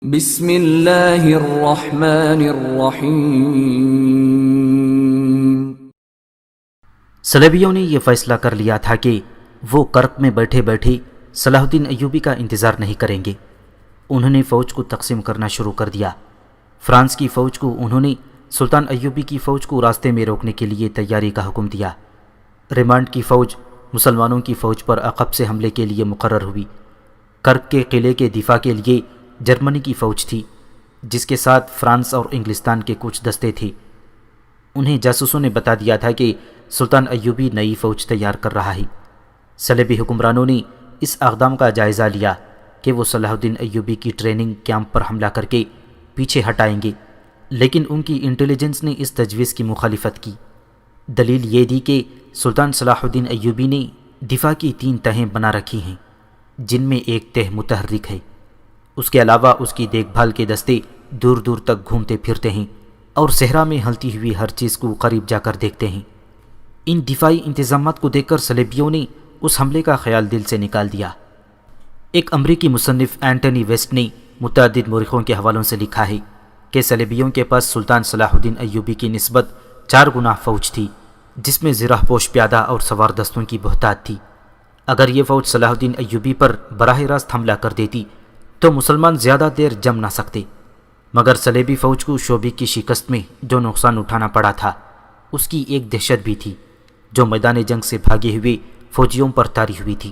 بسم اللہ الرحمن الرحیم۔ صلیبیوں نے یہ فیصلہ کر لیا تھا کہ وہ کرک میں بیٹھے بیٹھے صلاح الدین ایوبی کا انتظار نہیں کریں گے۔ انہوں نے فوج کو تقسیم کرنا شروع کر دیا۔ فرانس کی فوج کو انہوں نے سلطان ایوبی کی فوج کو راستے میں روکنے کے لیے تیاری کا حکم دیا۔ ریمانڈ کی فوج مسلمانوں کی فوج پر عقب سے حملے کے لیے مقرر ہوئی۔ کرک کے قلعے کے دفاع کے لیے جرمنی کی فوج تھی، جس کے ساتھ فرانس اور انگلستان کے کچھ دستے تھے۔ انہیں جاسوسوں نے بتا دیا تھا کہ سلطان ایوبی نئی فوج تیار کر رہا ہے۔ صلیبی حکمرانوں نے اس اقدام کا جائزہ لیا کہ وہ صلاح الدین ایوبی کی ٹریننگ کیمپ پر حملہ کر کے پیچھے ہٹائیں گے، لیکن ان کی انٹیلیجنس نے اس تجویز کی مخالفت کی۔ دلیل یہ دی کہ سلطان صلاح الدین ایوبی نے دفاع کی 3 تہیں بنا رکھی ہیں، جن میں ایک تہ متحرک ہے۔ اس کے علاوہ اس کی دیکھ بھال کے دستے دور دور تک گھومتے پھرتے ہیں اور صحرا میں ہلتی ہوئی ہر چیز کو قریب جا کر دیکھتے ہیں۔ ان دفاعی انتظامات کو دیکھ کر صلیبیوں نے اس حملے کا خیال دل سے نکال دیا۔ ایک امریکی مصنف اینٹنی ویسٹ نے متعدد مورخوں کے حوالوں سے لکھا ہے کہ صلیبیوں کے پاس سلطان صلاح الدین ایوبی کی نسبت 4 گنا فوج تھی، جس میں زرہ پوش پیادہ اور سوار دستوں کی بہتات تھی۔ اگر یہ فوج صلاح الدین ایوبی پر براہ راست حملہ کر دیتی تو مسلمان زیادہ دیر جم نہ سکتے، مگر صلیبی فوج کو شوبک کی شکست میں جو نقصان اٹھانا پڑا تھا، اس کی ایک دہشت بھی تھی جو میدان جنگ سے بھاگے ہوئے فوجیوں پر طاری ہوئی تھی۔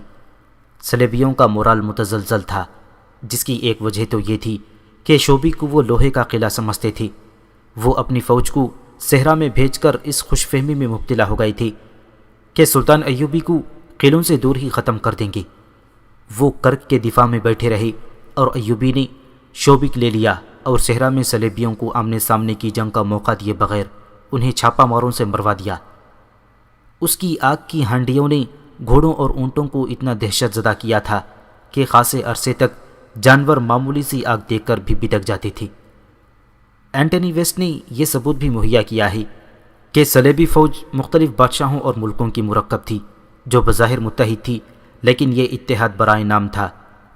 صلیبیوں کا مورال متزلزل تھا، جس کی ایک وجہ تو یہ تھی کہ شوبک کو وہ لوہے کا قلعہ سمجھتے تھے۔ وہ اپنی فوج کو صحرا میں بھیج کر اس خوش فہمی میں مبتلا ہو گئے تھے کہ سلطان ایوبی کو قلعوں سے دور ہی ختم کر دیں گے۔ وہ کرک کے دفاع میں بیٹھے رہے اور ایوبی نے شوبک لے لیا اور صحرا میں صلیبیوں کو آمنے سامنے کی جنگ کا موقع دیے بغیر انہیں چھاپا ماروں سے مروا دیا۔ اس کی آگ کی ہانڈیوں نے گھوڑوں اور اونٹوں کو اتنا دہشت زدہ کیا تھا کہ خاصے عرصے تک جانور معمولی سی آگ دیکھ کر بھی بدک جاتے تھے۔ اینٹنی ویسٹ نے یہ ثبوت بھی مہیا کیا ہے کہ صلیبی فوج مختلف بادشاہوں اور ملکوں کی مرکب تھی، جو بظاہر متحد تھی، لیکن یہ اتحاد برائے نام تھا،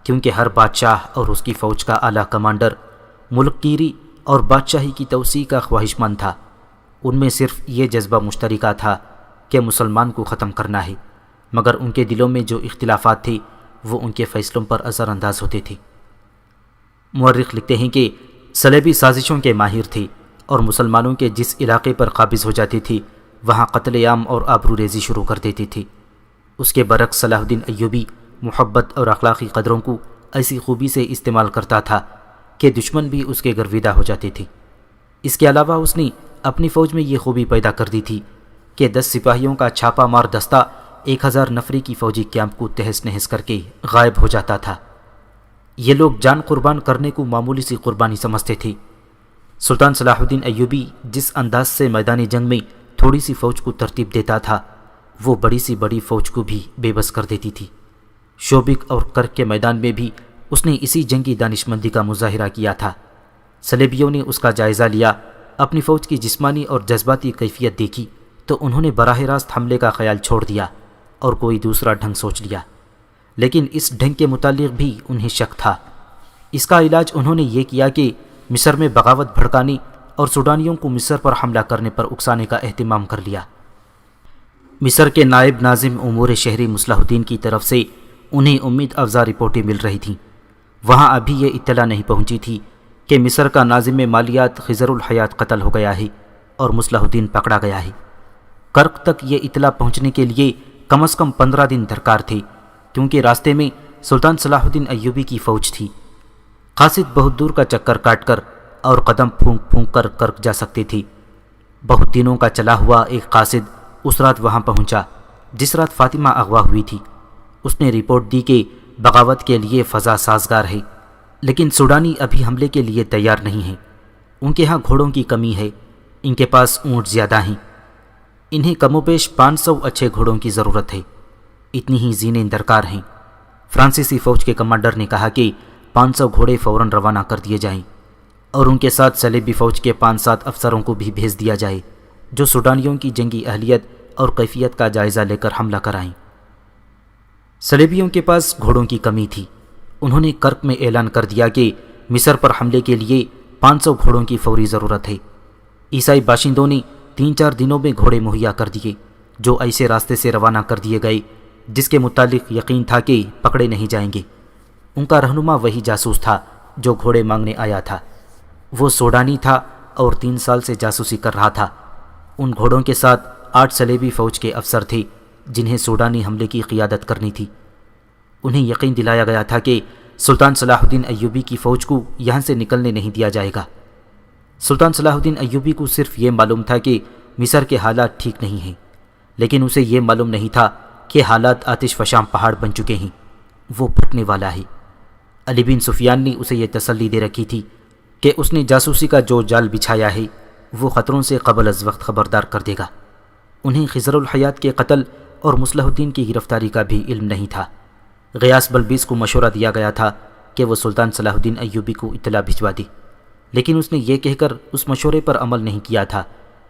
کیونکہ ہر بادشاہ اور اس کی فوج کا اعلیٰ کمانڈر ملک گیری اور بادشاہی کی توسیع کا خواہش مند تھا۔ ان میں صرف یہ جذبہ مشترکہ تھا کہ مسلمان کو ختم کرنا ہے، مگر ان کے دلوں میں جو اختلافات تھے وہ ان کے فیصلوں پر اثر انداز ہوتے تھے۔ مورخ لکھتے ہیں کہ صلیبی سازشوں کے ماہر تھے اور مسلمانوں کے جس علاقے پر قابض ہو جاتے تھے وہاں قتل عام اور آبروریزی شروع کر دیتے تھے۔ اس کے برعکس صلاح الدین ایوبی محبت اور اخلاقی قدروں کو ایسی خوبی سے استعمال کرتا تھا کہ دشمن بھی اس کے گرویدہ ہو جاتے تھے۔ اس کے علاوہ اس نے اپنی فوج میں یہ خوبی پیدا کر دی تھی کہ 10 سپاہیوں کا چھاپا مار دستہ 1000 نفری کی فوجی کیمپ کو تہس نہس کر کے غائب ہو جاتا تھا۔ یہ لوگ جان قربان کرنے کو معمولی سی قربانی سمجھتے تھے۔ سلطان صلاح الدین ایوبی جس انداز سے میدانی جنگ میں تھوڑی سی فوج کو ترتیب دیتا تھا، وہ بڑی سی بڑی فوج کو بھی بے بس کر دیتی تھی۔ شوبک اور کرک کے میدان میں بھی اس نے اسی جنگی دانشمندی کا مظاہرہ کیا تھا۔ صلیبیوں نے اس کا جائزہ لیا، اپنی فوج کی جسمانی اور جذباتی کیفیت دیکھی تو انہوں نے براہ راست حملے کا خیال چھوڑ دیا اور کوئی دوسرا ڈھنگ سوچ لیا، لیکن اس ڈھنگ کے متعلق بھی انہیں شک تھا۔ اس کا علاج انہوں نے یہ کیا کہ مصر میں بغاوت بھڑکانے اور سوڈانیوں کو مصر پر حملہ کرنے پر اکسانے کا اہتمام کر لیا۔ مصر کے نائب ناظم امور شہری مصلح الدین کی طرف سے انہیں امید افزا رپورٹیں مل رہی تھیں۔ وہاں ابھی یہ اطلاع نہیں پہنچی تھی کہ مصر کا ناظم مالیات خضر الحیات قتل ہو گیا ہے اور مصلح الدین پکڑا گیا ہے۔ کرک تک یہ اطلاع پہنچنے کے لیے کم از کم 15 دن درکار تھے، کیونکہ راستے میں سلطان صلاح الدین ایوبی کی فوج تھی۔ قاصد بہت دور کا چکر کاٹ کر اور قدم پھونک پھونک کر کرک جا سکتے تھے۔ بہت دنوں کا چلا ہوا ایک قاصد اس رات وہاں پہنچا جس رات فاطمہ اغوا ہوئی تھی۔ اس نے رپورٹ دی کہ بغاوت کے لیے فضا سازگار ہے، لیکن سوڈانی ابھی حملے کے لیے تیار نہیں ہیں۔ ان کے ہاں گھوڑوں کی کمی ہے، ان کے پاس اونٹ زیادہ ہیں۔ انہیں کم و بیش 500 اچھے گھوڑوں کی ضرورت ہے، اتنی ہی زینیں درکار ہیں۔ فرانسیسی فوج کے کمانڈر نے کہا کہ 500 گھوڑے فوراً روانہ کر دیے جائیں اور ان کے ساتھ صلیبی فوج کے 5-7 افسروں کو بھی بھیج دیا جائے جو سوڈانیوں کی جنگی اہلیت اور کیفیت کا جائزہ لے کر حملہ کرائیں۔ صلیبیوں کے پاس گھوڑوں کی کمی تھی۔ انہوں نے کرک میں اعلان کر دیا کہ مصر پر حملے کے لیے 500 گھوڑوں کی فوری ضرورت ہے۔ عیسائی باشندوں نے 3-4 دنوں میں گھوڑے مہیا کر دیے، جو ایسے راستے سے روانہ کر دیے گئے جس کے متعلق یقین تھا کہ پکڑے نہیں جائیں گے۔ ان کا رہنما وہی جاسوس تھا جو گھوڑے مانگنے آیا تھا۔ وہ سوڈانی تھا اور 3 سال سے جاسوسی کر رہا تھا۔ ان گھوڑوں کے ساتھ 8 صلیبی فوج کے افسر تھے جنہیں سوڈانی حملے کی قیادت کرنی تھی۔ انہیں یقین دلایا گیا تھا کہ سلطان صلاح الدین ایوبی کی فوج کو یہاں سے نکلنے نہیں دیا جائے گا۔ سلطان صلاح الدین ایوبی کو صرف یہ معلوم تھا کہ مصر کے حالات ٹھیک نہیں ہیں، لیکن اسے یہ معلوم نہیں تھا کہ حالات آتش فشاں پہاڑ بن چکے ہیں، وہ پھٹنے والا ہے۔ علی بن سفیان نے اسے یہ تسلی دے رکھی تھی کہ اس نے جاسوسی کا جو جال بچھایا ہے وہ خطروں سے قبل از وقت خبردار کر دے گا۔ انہیں خضر الحیات کے قتل اور مصلح الدین کی گرفتاری کا بھی علم نہیں تھا۔ غیاث بلبیس کو مشورہ دیا گیا تھا کہ وہ سلطان صلاح الدین ایوبی کو اطلاع بھجوا دے، لیکن اس نے یہ کہہ کر اس مشورے پر عمل نہیں کیا تھا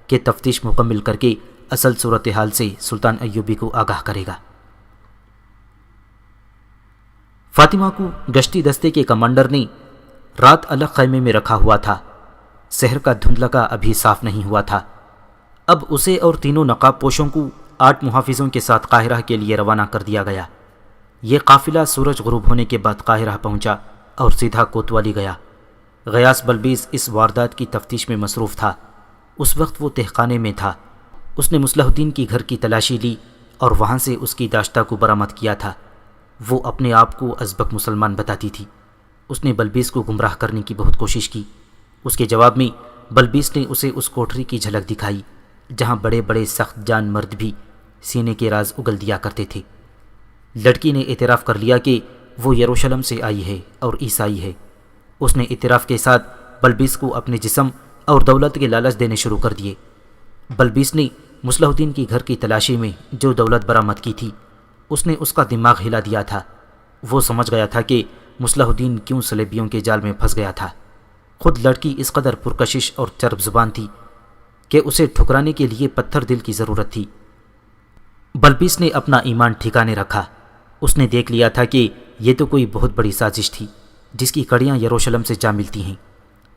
کہ تفتیش مکمل کر کے اصل صورتحال سے سلطان ایوبی کو آگاہ کرے گا۔ فاطمہ کو گشتی دستے کے کمانڈر نے رات الگ خیمے میں رکھا ہوا تھا۔ شہر کا دھندلکا ابھی صاف نہیں ہوا تھا۔ اب اسے اور تینوں نقاب پوشوں کو 8 محافظوں کے ساتھ قاہرہ کے لیے روانہ کر دیا گیا۔ یہ قافلہ سورج غروب ہونے کے بعد قاہرہ پہنچا اور سیدھا کوتوالی گیا۔ غیاث بلبیس اس واردات کی تفتیش میں مصروف تھا۔ اس وقت وہ تہخانے میں تھا۔ اس نے مصلح الدین کی گھر کی تلاشی لی اور وہاں سے اس کی داشتہ کو برآمد کیا تھا۔ وہ اپنے آپ کو ازبک مسلمان بتاتی تھی۔ اس نے بلبیس کو گمراہ کرنے کی بہت کوشش کی۔ اس کے جواب میں بلبیس نے اسے اس کوٹری کی جھلک دکھائی جہاں بڑے بڑے سخت جان مرد بھی سینے کے راز اگل دیا کرتے تھے۔ لڑکی نے اعتراف کر لیا کہ وہ یروشلم سے آئی ہے اور عیسائی ہے۔ اس نے اعتراف کے ساتھ بلبیس کو اپنے جسم اور دولت کے لالچ دینے شروع کر دیے۔ بلبیس نے مصلح الدین کی گھر کی تلاشی میں جو دولت برآمد کی تھی اس نے اس کا دماغ ہلا دیا تھا۔ وہ سمجھ گیا تھا کہ مصلح الدین کیوں صلیبیوں کے جال میں پھنس گیا تھا۔ خود لڑکی اس قدر پرکشش اور چرب زبان تھی کہ اسے ٹھکرانے کے لیے پتھر دل کی ضرورت تھی۔ بلبیس نے اپنا ایمان ٹھکانے رکھا۔ اس نے دیکھ لیا تھا کہ یہ تو کوئی بہت بڑی سازش تھی جس کی کڑیاں یروشلم سے جا ملتی ہیں۔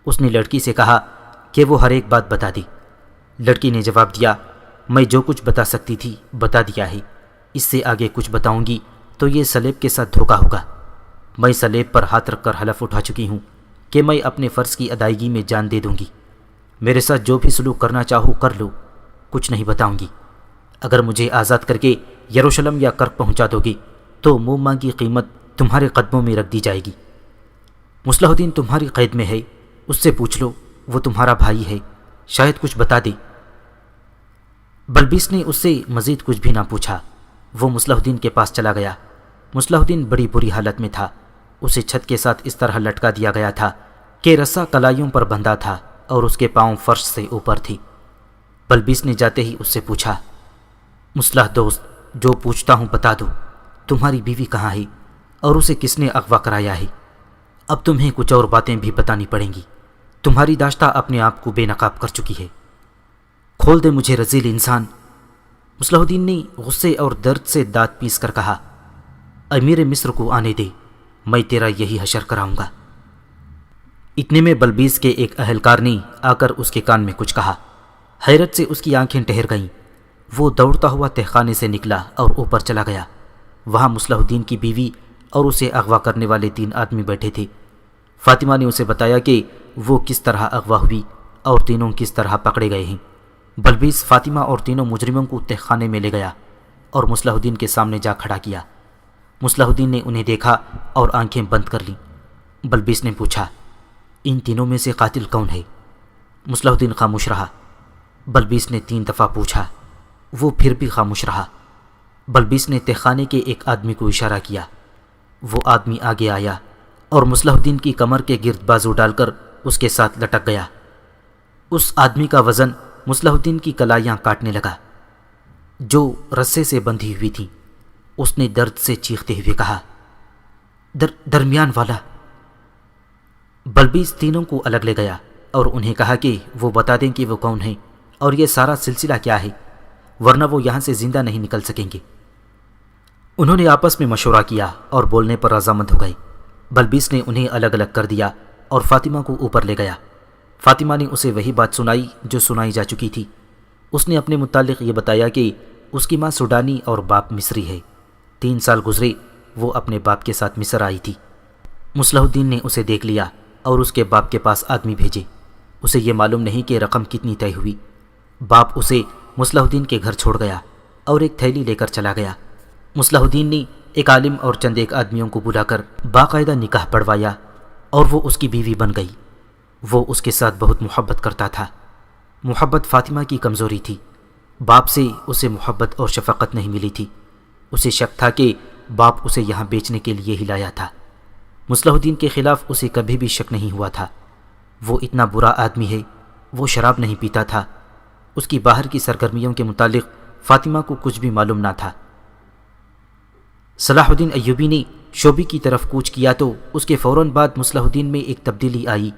اس نے لڑکی سے کہا کہ وہ ہر ایک بات بتا دے۔ لڑکی نے جواب دیا، میں جو کچھ بتا سکتی تھی بتا دیا ہے، اس سے آگے کچھ بتاؤں گی تو یہ سلیب کے ساتھ دھوکہ ہوگا۔ میں سلیب پر ہاتھ رکھ کر حلف اٹھا چکی ہوں کہ میں اپنے فرض کی ادائیگی میں جان دے دوں گی۔ میرے ساتھ جو بھی سلوک کرنا چاہو کر لو، کچھ نہیں بتاؤں گی۔ اگر مجھے آزاد کر کے یروشلم یا کرک پہنچا دو گی تو منہ مانگی قیمت تمہارے قدموں میں رکھ دی جائے گی۔ مصلح الدین تمہاری قید میں ہے، اس سے پوچھ لو، وہ تمہارا بھائی ہے، شاید کچھ بتا دے۔ بلبیس نے اس سے مزید کچھ بھی نہ پوچھا۔ وہ مصلح الدین کے پاس چلا گیا۔ مصلح الدین بڑی بری حالت میں تھا۔ اسے چھت کے ساتھ اس طرح لٹکا دیا گیا تھا کہ رسا کلائیوں پر بندھا تھا اور اس کے پاؤں فرش سے اوپر تھی۔ بلبیس نے جاتے ہی اس سے پوچھا، مصلح دوست، جو پوچھتا ہوں بتا دو، تمہاری بیوی کہاں ہے اور اسے کس نے اغوا کرایا ہے؟ اب تمہیں کچھ اور باتیں بھی بتانی پڑیں گی۔ تمہاری داشتہ اپنے آپ کو بے نقاب کر چکی ہے۔ کھول دے مجھے رذیل انسان۔ مصلح الدین نے غصے اور درد سے دانت پیس کر کہا، امیر مصر کو آنے دے، میں تیرا یہی حشر کراؤں گا۔ اتنے میں بلبیس کے ایک اہلکار نے آ کر اس کے کان میں کچھ کہا۔ حیرت سے اس کی آنکھیں ٹھہر گئیں۔ وہ دوڑتا ہوا تہخانے سے نکلا اور اوپر چلا گیا۔ وہاں مصلح الدین کی بیوی اور اسے اغوا کرنے والے 3 آدمی بیٹھے تھے۔ فاطمہ نے اسے بتایا کہ وہ کس طرح اغوا ہوئی اور تینوں کس طرح پکڑے گئے ہیں۔ بلبیس فاطمہ اور تینوں مجرموں کو تہخانے میں لے گیا اور مصلح الدین کے سامنے جا کھڑا کیا۔ مصلح الدین نے انہیں دیکھا اور آنکھیں بند کر لیں۔ بلبیس نے پوچھا، ان تینوں میں سے قاتل کون ہے؟ مصلح الدین خاموش رہا۔ بلبیس نے 3 دفعہ پوچھا، وہ پھر بھی خاموش رہا۔ بلبیس نے تہخانے کے ایک آدمی کو اشارہ کیا۔ وہ آدمی آگے آیا اور مصلح الدین کی کمر کے گرد بازو ڈال کر اس کے ساتھ لٹک گیا۔ اس آدمی کا وزن مصلح الدین کی کلائیاں کاٹنے لگا جو رسے سے بندھی ہوئی تھیں۔ اس نے درد سے چیختے ہوئے کہا، درمیان والا۔ بلبیس تینوں کو الگ لے گیا اور انہیں کہا کہ وہ بتا دیں کہ وہ کون ہیں اور یہ سارا سلسلہ کیا ہے، ورنہ وہ یہاں سے زندہ نہیں نکل سکیں گے۔ انہوں نے آپس میں مشورہ کیا اور بولنے پر رضامند ہو گئے۔ بلبیس نے انہیں الگ الگ کر دیا اور فاطمہ کو اوپر لے گیا۔ فاطمہ نے اسے وہی بات سنائی جو سنائی جا چکی تھی۔ اس نے اپنے متعلق یہ بتایا کہ اس کی ماں سوڈانی اور باپ مصری ہے۔ 3 سال گزرے وہ اپنے باپ کے ساتھ مصر آئی تھی۔ مصلح الدین نے اسے دیکھ لیا اور اس کے باپ کے پاس آدمی بھیجے۔ اسے یہ معلوم نہیں کہ رقم کتنی طے ہوئی۔ باپ اسے مصلح الدین کے گھر چھوڑ گیا اور ایک تھیلی لے کر چلا گیا۔ مصلح الدین نے ایک عالم اور چند ایک آدمیوں کو بلا کر باقاعدہ نکاح پڑھوایا اور وہ اس کی بیوی بن گئی۔ وہ اس کے ساتھ بہت محبت کرتا تھا۔ محبت فاطمہ کی کمزوری تھی۔ باپ سے اسے محبت اور شفقت نہیں ملی تھی۔ اسے شک تھا کہ باپ اسے یہاں بیچنے کے لیے ہی لایا تھا۔ مصلح الدین کے خلاف اسے کبھی بھی شک نہیں ہوا تھا۔ وہ اتنا برا آدمی ہے۔ وہ شراب نہیں پیتا تھا۔ اس کی باہر کی سرگرمیوں کے متعلق فاطمہ کو کچھ بھی معلوم نہ تھا۔ صلاح الدین ایوبی نے شوبی کی طرف کوچ کیا تو اس کے فوراً بعد مصلح الدین میں ایک تبدیلی آئی۔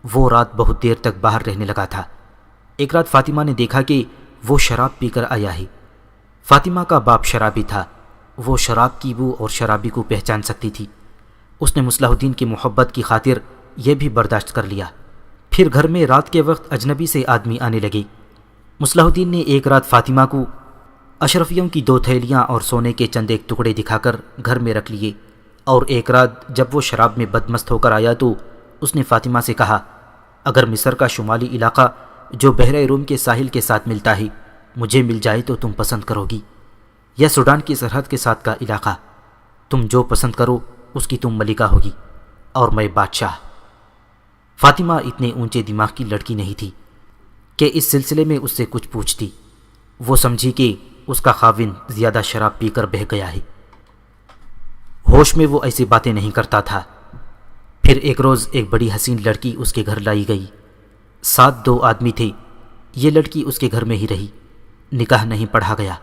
وہ رات بہت دیر تک باہر رہنے لگا تھا۔ ایک رات فاطمہ نے دیکھا کہ وہ شراب پی کر آیا ہے۔ فاطمہ کا باپ شرابی تھا۔ وہ شراب کی بو اور شرابی کو پہچان سکتی تھی۔ اس نے مصلح الدین کی محبت کی خاطر یہ بھی برداشت کر لیا۔ پھر گھر میں رات کے وقت اجنبی سے آدمی آنے لگے۔ مصلح الدین نے ایک رات فاطمہ کو اشرفیوں کی 2 تھیلیاں اور سونے کے چند ایک ٹکڑے دکھا کر گھر میں رکھ لیے، اور ایک رات جب وہ شراب میں بدمست ہو کر آیا تو اس نے فاطمہ سے کہا، اگر مصر کا شمالی علاقہ جو بحر روم کے ساحل کے ساتھ ملتا ہے مجھے مل جائے تو تم پسند کرو گی، یا سوڈان کی سرحد کے ساتھ کا علاقہ، تم جو پسند کرو اس کی تم ملکہ ہوگی اور میں بادشاہ۔ فاطمہ اتنے اونچے دماغ کی لڑکی نہیں تھی کہ اس سلسلے میں اس سے کچھ پوچھتی۔ وہ سمجھی کہ اس کا خاوند زیادہ شراب پی کر بہہ گیا ہے۔ ہوش میں وہ ایسی باتیں نہیں کرتا تھا۔ پھر ایک روز ایک بڑی حسین لڑکی اس کے گھر لائی گئی۔ ساتھ 2 آدمی تھے۔ یہ لڑکی اس کے گھر میں ہی رہی۔ نکاح نہیں پڑھا گیا۔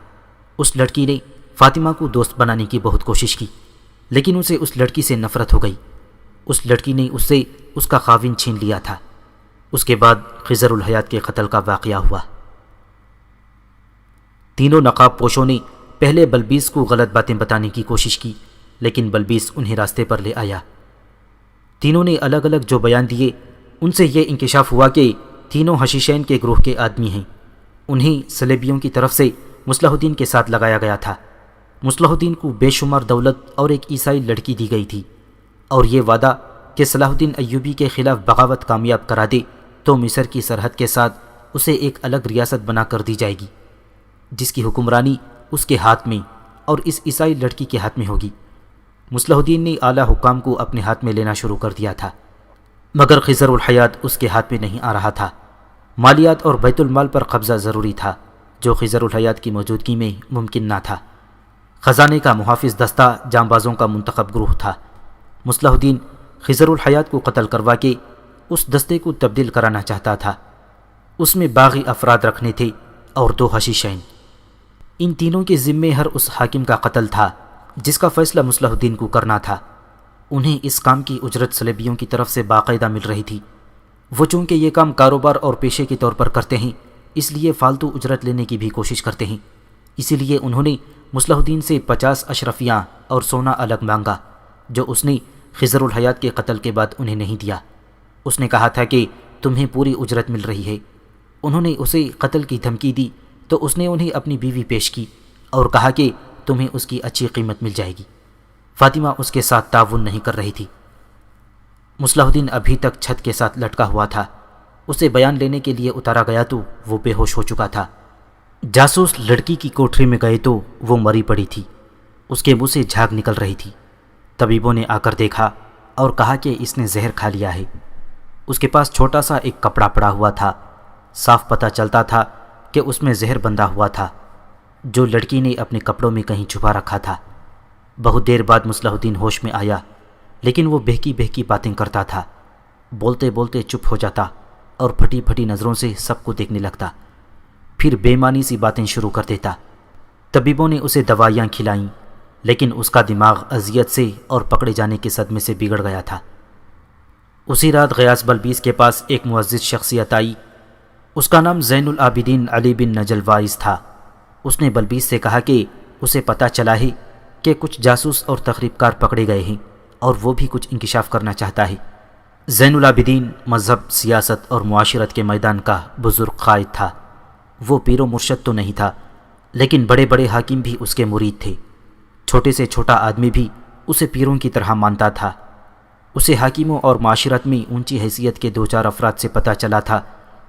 اس لڑکی نے فاطمہ کو دوست بنانے کی بہت کوشش کی، لیکن اسے اس لڑکی سے نفرت ہو گئی۔ اس لڑکی نے اس سے اس کا خاوند چھین لیا تھا۔ اس کے بعد خضر الحیات کے قتل کا واقعہ ہوا۔ تینوں نقاب پوشوں نے پہلے بلبیس کو غلط باتیں بتانے کی کوشش کی، لیکن بلبیس انہیں راستے پر لے آیا۔ تینوں نے الگ الگ جو بیان دیے ان سے یہ انکشاف ہوا کہ تینوں حشیشین کے گروہ کے آدمی ہیں۔ انہیں صلیبیوں کی طرف سے مصلح الدین کے ساتھ لگایا گیا تھا۔ مصلح الدین کو بے شمار دولت اور ایک عیسائی لڑکی دی گئی تھی، اور یہ وعدہ کہ صلاح الدین ایوبی کے خلاف بغاوت کامیاب کرا دے تو مصر کی سرحد کے ساتھ اسے ایک الگ ریاست بنا کر دی جائے گی، جس کی حکمرانی اس کے ہاتھ میں اور اس عیسائی لڑکی کے ہاتھ میں ہوگی۔ مصلح الدین نے اعلیٰ حکام کو اپنے ہاتھ میں لینا شروع کر دیا تھا، مگر خضر الحیات اس کے ہاتھ میں نہیں آ رہا تھا۔ مالیات اور بیت المال پر قبضہ ضروری تھا، جو خضر الحیات کی موجودگی میں ممکن نہ تھا۔ خزانے کا محافظ دستہ جانبازوں کا منتخب گروہ تھا۔ مصلح الدین خضر الحیات کو قتل کروا کے اس دستے کو تبدیل کرانا چاہتا تھا۔ اس میں باغی افراد رکھنے تھے اور 2 حشیشین۔ ان تینوں کے ذمے ہر اس حاکم کا قتل تھا جس کا فیصلہ مصلح الدین کو کرنا تھا۔ انہیں اس کام کی اجرت صلیبیوں کی طرف سے باقاعدہ مل رہی تھی۔ وہ چونکہ یہ کام کاروبار اور پیشے کے طور پر کرتے ہیں، اس لیے فالتو اجرت لینے کی بھی کوشش کرتے ہیں۔ اسی لیے انہوں نے مصلح الدین سے 50 اشرفیاں اور سونا الگ مانگا، جو اس نے خضر الحیات کے قتل کے بعد انہیں نہیں دیا۔ اس نے کہا تھا کہ تمہیں پوری اجرت مل رہی ہے۔ انہوں نے اسے قتل کی دھمکی دی تو اس نے انہیں اپنی بیوی پیش کی اور کہا کہ تمہیں اس کی اچھی قیمت مل جائے گی۔ فاطمہ اس کے ساتھ تعاون نہیں کر رہی تھی۔ مصلح الدین ابھی تک چھت کے ساتھ لٹکا ہوا تھا۔ اسے بیان لینے کے لیے اتارا گیا تو وہ بے ہوش ہو چکا تھا۔ جاسوس لڑکی کی کوٹری میں گئے تو وہ مری پڑی تھی۔ اس کے منہ سے جھاگ نکل رہی تھی۔ طبیبوں نے آ کر دیکھا اور کہا کہ اس نے زہر کھا لیا ہے۔ اس کے پاس چھوٹا سا ایک کپڑا پڑا ہوا تھا۔ صاف پتہ چلتا تھا کہ اس میں زہر بندھا ہوا تھا، جو لڑکی نے اپنے کپڑوں میں کہیں چھپا رکھا تھا۔ بہت دیر بعد مصلح الدین ہوش میں آیا، لیکن وہ بہکی بہکی باتیں کرتا تھا۔ بولتے بولتے چپ ہو جاتا اور پھٹی پھٹی نظروں سے سب کو دیکھنے لگتا، پھر بے معنی سی باتیں شروع کر دیتا۔ طبیبوں نے اسے دوائیاں کھلائیں، لیکن اس کا دماغ اذیت سے اور پکڑے جانے کے صدمے سے بگڑ گیا تھا۔ اسی رات غیاث بلبیس کے پاس ایک معزز شخصیت آئی۔ اس کا نام زین العابدین علی بن نجل وائز تھا۔ اس نے بلبیس سے کہا کہ اسے پتہ چلا ہے کہ کچھ جاسوس اور تخریب کار پکڑے گئے ہیں اور وہ بھی کچھ انکشاف کرنا چاہتا ہے۔ زین العابدین مذہب، سیاست اور معاشرت کے میدان کا بزرگ قائد تھا۔ وہ پیر و مرشد تو نہیں تھا، لیکن بڑے بڑے حاکم بھی اس کے مرید تھے۔ چھوٹے سے چھوٹا آدمی بھی اسے پیروں کی طرح مانتا تھا۔ اسے حاکموں اور معاشرت میں اونچی حیثیت کے دو چار افراد سے پتہ چلا تھا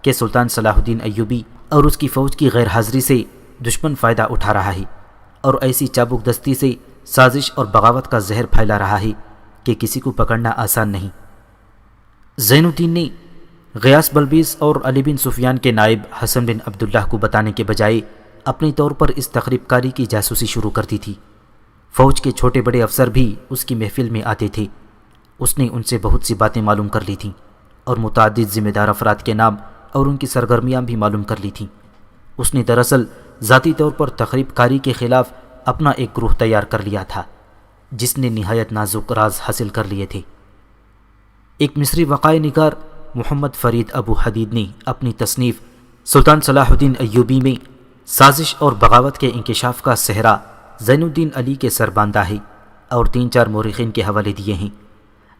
کہ سلطان صلاح الدین ایوبی اور اس کی فوج کی غیر حاضری سے دشمن فائدہ اٹھا رہا ہے، اور ایسی چابک دستی سے سازش اور بغاوت کا زہر پھیلا رہا ہے کہ کسی کو پکڑنا آسان نہیں۔ زین الدین نے غیاث بلبیس اور علی بن سفیان کے نائب حسن بن عبداللہ کو بتانے کے بجائے اپنے طور پر اس تخریب کاری کی جاسوسی شروع کر دی تھی۔ فوج کے چھوٹے بڑے افسر بھی اس کی محفل میں آتے تھے۔ اس نے ان سے بہت سی باتیں معلوم کر لی تھیں اور متعدد ذمہ دار افراد کے نام اور ان کی سرگرمیاں بھی معلوم کر لی تھیں۔ اس نے دراصل ذاتی طور پر تخریب کاری کے خلاف اپنا ایک گروہ تیار کر لیا تھا، جس نے نہایت نازک راز حاصل کر لیے تھے۔ ایک مصری وقائع نگار محمد فرید ابو حدید نے اپنی تصنیف سلطان صلاح الدین ایوبی میں سازش اور بغاوت کے انکشاف کا صحرا زین الدین علی کے سر باندھا ہے اور 3-4 مورخین کے حوالے دیے ہیں،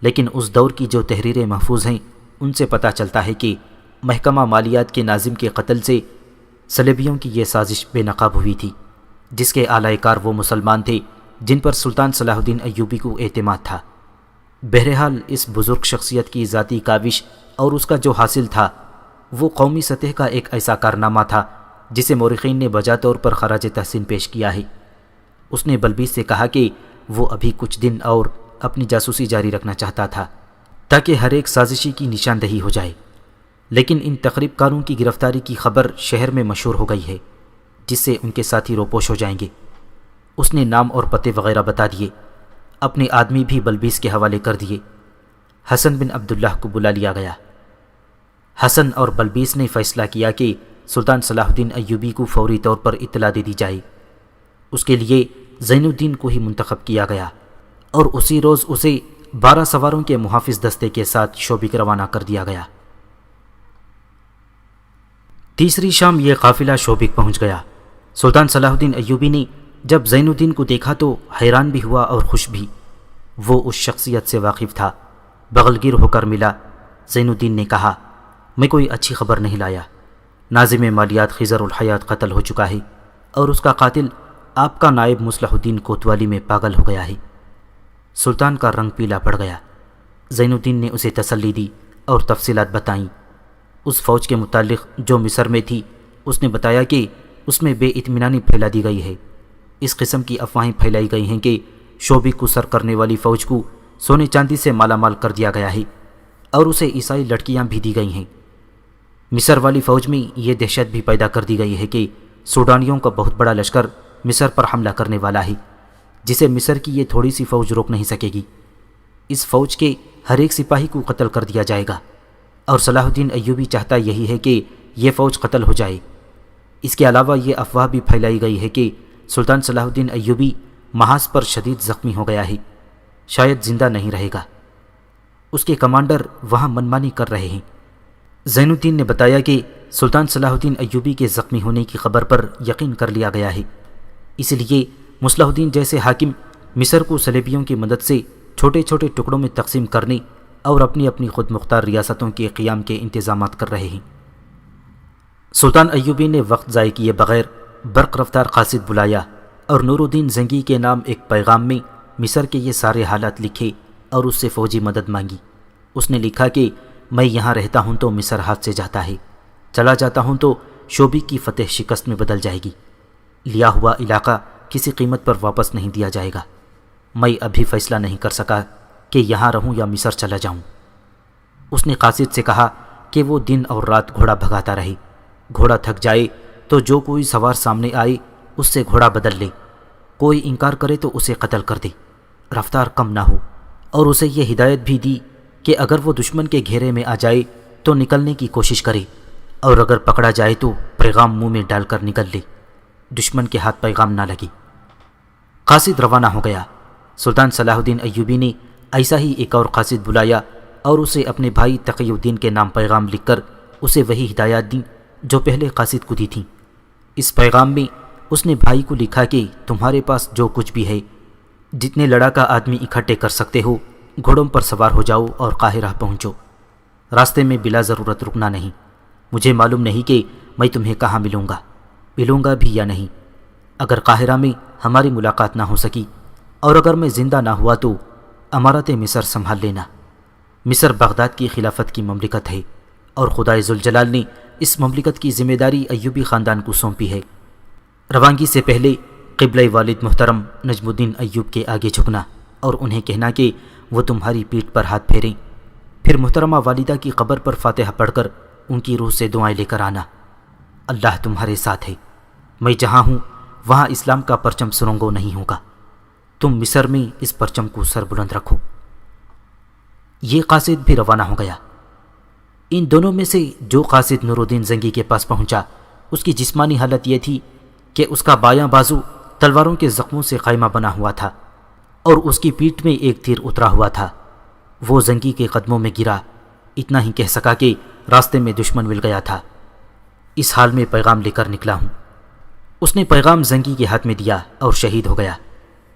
لیکن اس دور کی جو تحریریں محفوظ ہیں ان سے پتہ چلتا ہے کہ محکمہ مالیات کے ناظم کے قتل سے صلیبیوں کی یہ سازش بے نقاب ہوئی تھی، جس کے اعلی کار وہ مسلمان تھے جن پر سلطان صلاح الدین ایوبی کو اعتماد تھا۔ بہرحال اس بزرگ شخصیت کی ذاتی کاوش اور اس کا جو حاصل تھا وہ قومی سطح کا ایک ایسا کارنامہ تھا جسے مورخین نے بجا طور پر خراج تحسین پیش کیا ہے۔ اس نے بلبیس سے کہا کہ وہ ابھی کچھ دن اور اپنی جاسوسی جاری رکھنا چاہتا تھا تاکہ ہر ایک سازشی کی نشاندہی ہو جائے، لیکن ان تخریب کاروں کی گرفتاری کی خبر شہر میں مشہور ہو گئی ہے، جس سے ان کے ساتھی روپوش ہو جائیں گے۔ اس نے نام اور پتے وغیرہ بتا دیے، اپنے آدمی بھی بلبیس کے حوالے کر دیے۔ حسن بن عبداللہ کو بلا لیا گیا۔ حسن اور بلبیس نے فیصلہ کیا کہ سلطان صلاح الدین ایوبی کو فوری طور پر اطلاع دے دی جائے۔ اس کے لیے زین الدین کو ہی منتخب کیا گیا اور اسی روز اسے 12 سواروں کے محافظ دستے کے ساتھ شوبک روانہ کر دیا گیا۔ تیسری شام یہ قافلہ شوبک پہنچ گیا۔ سلطان صلاح الدین ایوبی نے جب زین الدین کو دیکھا تو حیران بھی ہوا اور خوش بھی۔ وہ اس شخصیت سے واقف تھا، بغلگیر ہو کر ملا۔ زین الدین نے کہا، میں کوئی اچھی خبر نہیں لایا۔ ناظم مالیات خضر الحیات قتل ہو چکا ہے اور اس کا قاتل آپ کا نائب مصلح الدین کوتوالی میں پاگل ہو گیا ہے۔ سلطان کا رنگ پیلا پڑ گیا۔ زین الدین نے اسے تسلی دی اور تفصیلات بتائیں۔ اس فوج کے متعلق جو مصر میں تھی، اس نے بتایا کہ اس میں بے اطمینانی پھیلا دی گئی ہے۔ اس قسم کی افواہیں پھیلائی گئی ہیں کہ شوبک کو سر کرنے والی فوج کو سونے چاندی سے مالا مال کر دیا گیا ہے اور اسے عیسائی لڑکیاں بھی دی گئی ہیں۔ مصر والی فوج میں یہ دہشت بھی پیدا کر دی گئی ہے کہ سوڈانیوں کا بہت بڑا لشکر مصر پر حملہ کرنے والا ہے، جسے مصر کی یہ تھوڑی سی فوج روک نہیں سکے گی۔ اس فوج کے ہر ایک سپاہی کو قتل کر دیا جائے گا، اور صلاح الدین ایوبی چاہتا یہی ہے کہ یہ فوج قتل ہو جائے۔ اس کے علاوہ یہ افواہ بھی پھیلائی گئی ہے کہ سلطان صلاح الدین ایوبی محاذ پر شدید زخمی ہو گیا ہے، شاید زندہ نہیں رہے گا۔ اس کے کمانڈر وہاں منمانی کر رہے ہیں۔ زین الدین نے بتایا کہ سلطان صلاح الدین ایوبی کے زخمی ہونے کی خبر پر یقین کر لیا گیا ہے، اس لیے مصلح الدین جیسے حاکم مصر کو صلیبیوں کی مدد سے چھوٹے چھوٹے ٹکڑوں میں تقسیم کرنے اور اپنی اپنی خود مختار ریاستوں کے قیام کے انتظامات کر رہے ہیں۔ سلطان ایوبی نے وقت ضائع کیے بغیر برق رفتار قاصد بلایا اور نور الدین زنگی کے نام ایک پیغام میں مصر کے یہ سارے حالات لکھے اور اس سے فوجی مدد مانگی۔ اس نے لکھا کہ میں یہاں رہتا ہوں تو مصر ہاتھ سے جاتا ہے، چلا جاتا ہوں تو شوبک کی فتح شکست میں بدل جائے گی۔ لیا ہوا علاقہ کسی قیمت پر واپس نہیں دیا جائے گا۔ میں ابھی فیصلہ نہیں کر سکا کہ یہاں رہوں یا مصر چلا جاؤں۔ اس نے قاصد سے کہا کہ وہ دن اور رات گھوڑا بھگاتا رہے، گھوڑا تھک جائے تو جو کوئی سوار سامنے آئے اس سے گھوڑا بدل لے، کوئی انکار کرے تو اسے قتل کر دے، رفتار کم نہ ہو، اور اسے یہ ہدایت بھی دی کہ اگر وہ دشمن کے گھیرے میں آ جائے تو نکلنے کی کوشش کرے، اور اگر پکڑا جائے تو پیغام منہ میں ڈال کر نکل لے، دشمن کے ہاتھ پیغام نہ لگے۔ قاصد روانہ ہو گیا۔ سلطان صلاح الدین ایوبی نے ایسا ہی ایک اور قاصد بلایا اور اسے اپنے بھائی تقی الدین کے نام پیغام لکھ کر اسے وہی ہدایات دیں جو پہلے قاصد کو دی تھیں۔ اس پیغام میں اس نے بھائی کو لکھا کہ تمہارے پاس جو کچھ بھی ہے، جتنے لڑاکا آدمی اکٹھے کر سکتے ہو، گھوڑوں پر سوار ہو جاؤ اور قاہرہ پہنچو۔ راستے میں بلا ضرورت رکنا نہیں۔ مجھے معلوم نہیں کہ میں تمہیں کہاں ملوں گا بھی یا نہیں۔ اگر قاہرہ میں ہماری ملاقات نہ ہو سکی اور اگر میں زندہ نہ ہوا تو امارت مصر سنبھال لینا۔ مصر بغداد کی خلافت کی مملکت ہے اور خدائے ذوالجلال نے اس مملکت کی ذمہ داری ایوبی خاندان کو سونپی ہے۔ روانگی سے پہلے قبلہ والد محترم نجم الدین ایوب کے آگے جھکنا اور انہیں کہنا کہ وہ تمہاری پیٹھ پر ہاتھ پھیریں، پھر محترمہ والدہ کی قبر پر فاتحہ پڑھ کر ان کی روح سے دعائیں لے کر آنا۔ اللہ تمہارے ساتھ ہے، میں جہاں ہوں وہاں اسلام کا پرچم سرنگو نہیں ہوگا، تم مصر میں اس پرچم کو سر بلند رکھو۔ یہ قاصد بھی روانہ ہو گیا۔ ان دونوں میں سے جو قاصد نور الدین زنگی کے پاس پہنچا اس کی جسمانی حالت یہ تھی کہ اس کا بایاں بازو تلواروں کے زخموں سے قائمہ بنا ہوا تھا اور اس کی پیٹھ میں ایک تیر اترا ہوا تھا۔ وہ زنگی کے قدموں میں گرا، اتنا ہی کہہ سکا کہ راستے میں دشمن مل گیا تھا، اس حال میں پیغام لے کر نکلا ہوں۔ اس نے پیغام زنگی کے ہاتھ میں دیا اور شہید ہو گیا۔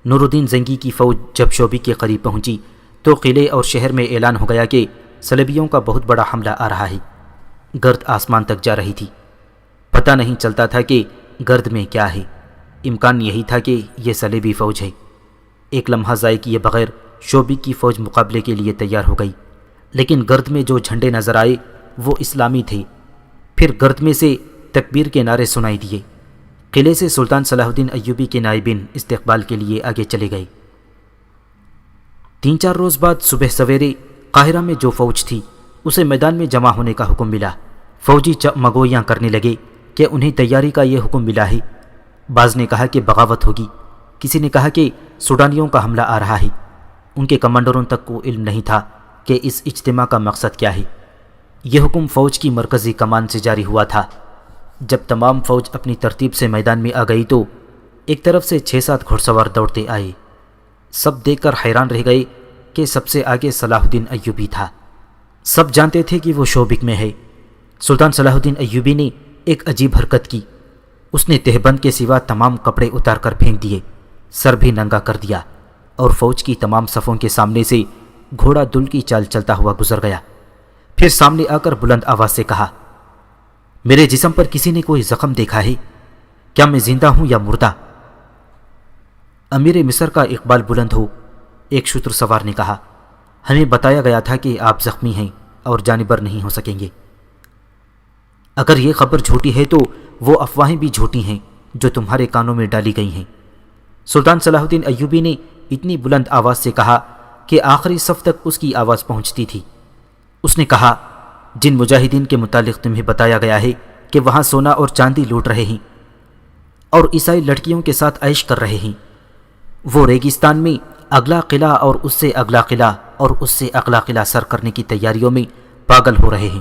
نور الدین زنگی کی فوج جب شوبی کے قریب پہنچی تو قلعے اور شہر میں اعلان ہو گیا کہ صلیبیوں کا بہت بڑا حملہ آ رہا ہے۔ گرد آسمان تک جا رہی تھی، پتہ نہیں چلتا تھا کہ گرد میں کیا ہے، امکان یہی تھا کہ یہ صلیبی فوج ہے۔ ایک لمحہ ضائع کیے بغیر شوبی کی فوج مقابلے کے لیے تیار ہو گئی، لیکن گرد میں جو جھنڈے نظر آئے وہ اسلامی تھے۔ پھر گرد میں سے تکبیر کے نعرے سنائی دیے۔ قلعے سے سلطان صلاح الدین ایوبی کے نائبین استقبال کے لیے آگے چلے گئے۔ 3-4 روز بعد صبح سویرے قاہرہ میں جو فوج تھی اسے میدان میں جمع ہونے کا حکم ملا۔ فوجی مگویاں کرنے لگے کہ انہیں تیاری کا یہ حکم ملا ہے۔ بعض نے کہا کہ بغاوت ہوگی، کسی نے کہا کہ سوڈانیوں کا حملہ آ رہا ہے۔ ان کے کمانڈروں تک کو علم نہیں تھا کہ اس اجتماع کا مقصد کیا ہے۔ یہ حکم فوج کی مرکزی کمان سے جاری ہوا تھا۔ جب تمام فوج اپنی ترتیب سے میدان میں آ گئی تو ایک طرف سے 6-7 گھڑ سوار دوڑتے آئے۔ سب دیکھ کر حیران رہ گئے کہ سب سے آگے صلاح الدین ایوبی تھا۔ سب جانتے تھے کہ وہ شوبک میں ہے۔ سلطان صلاح الدین ایوبی نے ایک عجیب حرکت کی، اس نے تہبند کے سوا تمام کپڑے اتار کر پھینک دیے، سر بھی ننگا کر دیا اور فوج کی تمام صفوں کے سامنے سے گھوڑا دل کی چال چلتا ہوا گزر گیا۔ پھر سامنے آ کر بلند آواز سے کہا، میرے جسم پر کسی نے کوئی زخم دیکھا ہے؟ کیا میں زندہ ہوں یا مردہ؟ امیر مصر کا اقبال بلند ہو ایک شتر سوار نے کہا، ہمیں بتایا گیا تھا کہ آپ زخمی ہیں اور جانبر نہیں ہو سکیں گے۔ اگر یہ خبر جھوٹی ہے تو وہ افواہیں بھی جھوٹی ہیں جو تمہارے کانوں میں ڈالی گئی ہیں۔ سلطان صلاح الدین ایوبی نے اتنی بلند آواز سے کہا کہ آخری صف تک اس کی آواز پہنچتی تھی۔ اس نے کہا، جن مجاہدین کے متعلق تمہیں بتایا گیا ہے کہ وہاں سونا اور چاندی لوٹ رہے ہیں اور عیسائی لڑکیوں کے ساتھ عیش کر رہے ہیں، وہ ریگستان میں اگلا قلعہ اور اس سے اگلا قلعہ اور اس سے اگلا قلعہ سر کرنے کی تیاریوں میں پاگل ہو رہے ہیں۔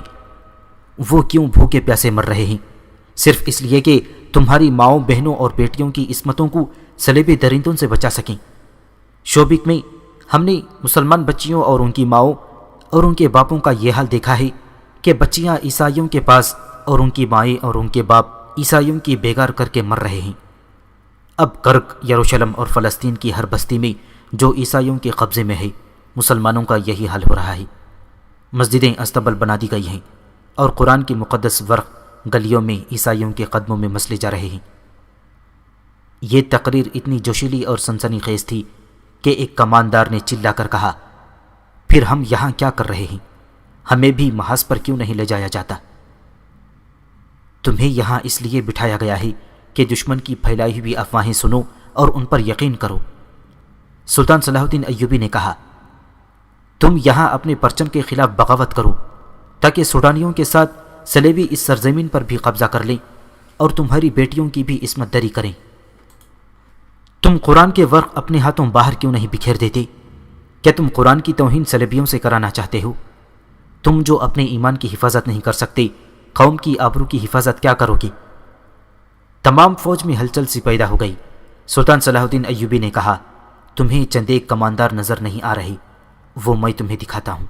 وہ کیوں بھوکے پیاسے مر رہے ہیں؟ صرف اس لیے کہ تمہاری ماؤں، بہنوں اور بیٹیوں کی عصمتوں کو صلیبی درندوں سے بچا سکیں۔ شوبک میں ہم نے مسلمان بچیوں اور ان کی ماؤں اور ان کے باپوں کا یہ حال دیکھا ہے کہ بچیاں عیسائیوں کے پاس اور ان کی مائیں اور ان کے باپ عیسائیوں کی بیگار کر کے مر رہے ہیں۔ اب کرک، یروشلم اور فلسطین کی ہر بستی میں جو عیسائیوں کے قبضے میں ہے، مسلمانوں کا یہی حال ہو رہا ہے۔ مسجدیں استبل بنا دی گئی ہیں اور قرآن کی مقدس ورق گلیوں میں عیسائیوں کے قدموں میں مسلے جا رہے ہیں۔ یہ تقریر اتنی جوشیلی اور سنسنی خیز تھی کہ ایک کماندار نے چلا کر کہا، پھر ہم یہاں کیا کر رہے ہیں؟ ہمیں بھی محاذ پر کیوں نہیں لے جایا جاتا؟ تمہیں یہاں اس لیے بٹھایا گیا ہے کہ دشمن کی پھیلائی ہوئی افواہیں سنو اور ان پر یقین کرو۔ سلطان صلاح الدین ایوبی نے کہا، تم یہاں اپنے پرچم کے خلاف بغاوت کرو تاکہ سوڈانیوں کے ساتھ صلیبی اس سرزمین پر بھی قبضہ کر لیں اور تمہاری بیٹیوں کی بھی عصمت دری کریں۔ تم قرآن کے ورق اپنے ہاتھوں باہر کیوں نہیں بکھیر دیتے؟ کیا تم قرآن کی توہین صلیبیوں سے کرانا چاہتے ہو؟ تم جو اپنے ایمان کی حفاظت نہیں کر سکتے، قوم کی آبرو کی حفاظت کیا کرو گے؟ تمام فوج میں ہلچل سی پیدا ہو گئی۔ سلطان صلاح الدین ایوبی نے کہا، تمہیں چند ایک کماندار نظر نہیں آ رہے، وہ میں تمہیں دکھاتا ہوں۔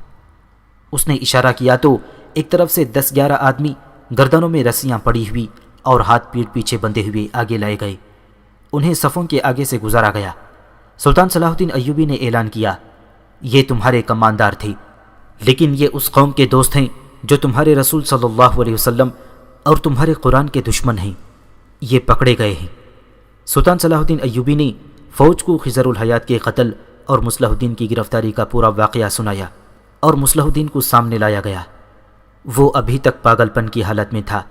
اس نے اشارہ کیا تو ایک طرف سے 10-11 آدمی گردنوں میں رسیاں پڑی ہوئی اور ہاتھ پیٹھ پیچھے بندھے ہوئے آگے لائے گئے۔ انہیں صفوں کے آگے سے گزارا گیا۔ سلطان صلاح الدین ایوبی نے اعلان کیا، یہ تمہارے کماندار تھے، لیکن یہ اس قوم کے دوست ہیں جو تمہارے رسول صلی اللہ علیہ وسلم اور تمہارے قرآن کے دشمن ہیں، یہ پکڑے گئے ہیں۔ سلطان صلاح الدین ایوبی نے فوج کو خضر الحیات کے قتل اور مصلح الدین کی گرفتاری کا پورا واقعہ سنایا اور مصلح الدین کو سامنے لایا گیا۔ وہ ابھی تک پاگل پن کی حالت میں تھا۔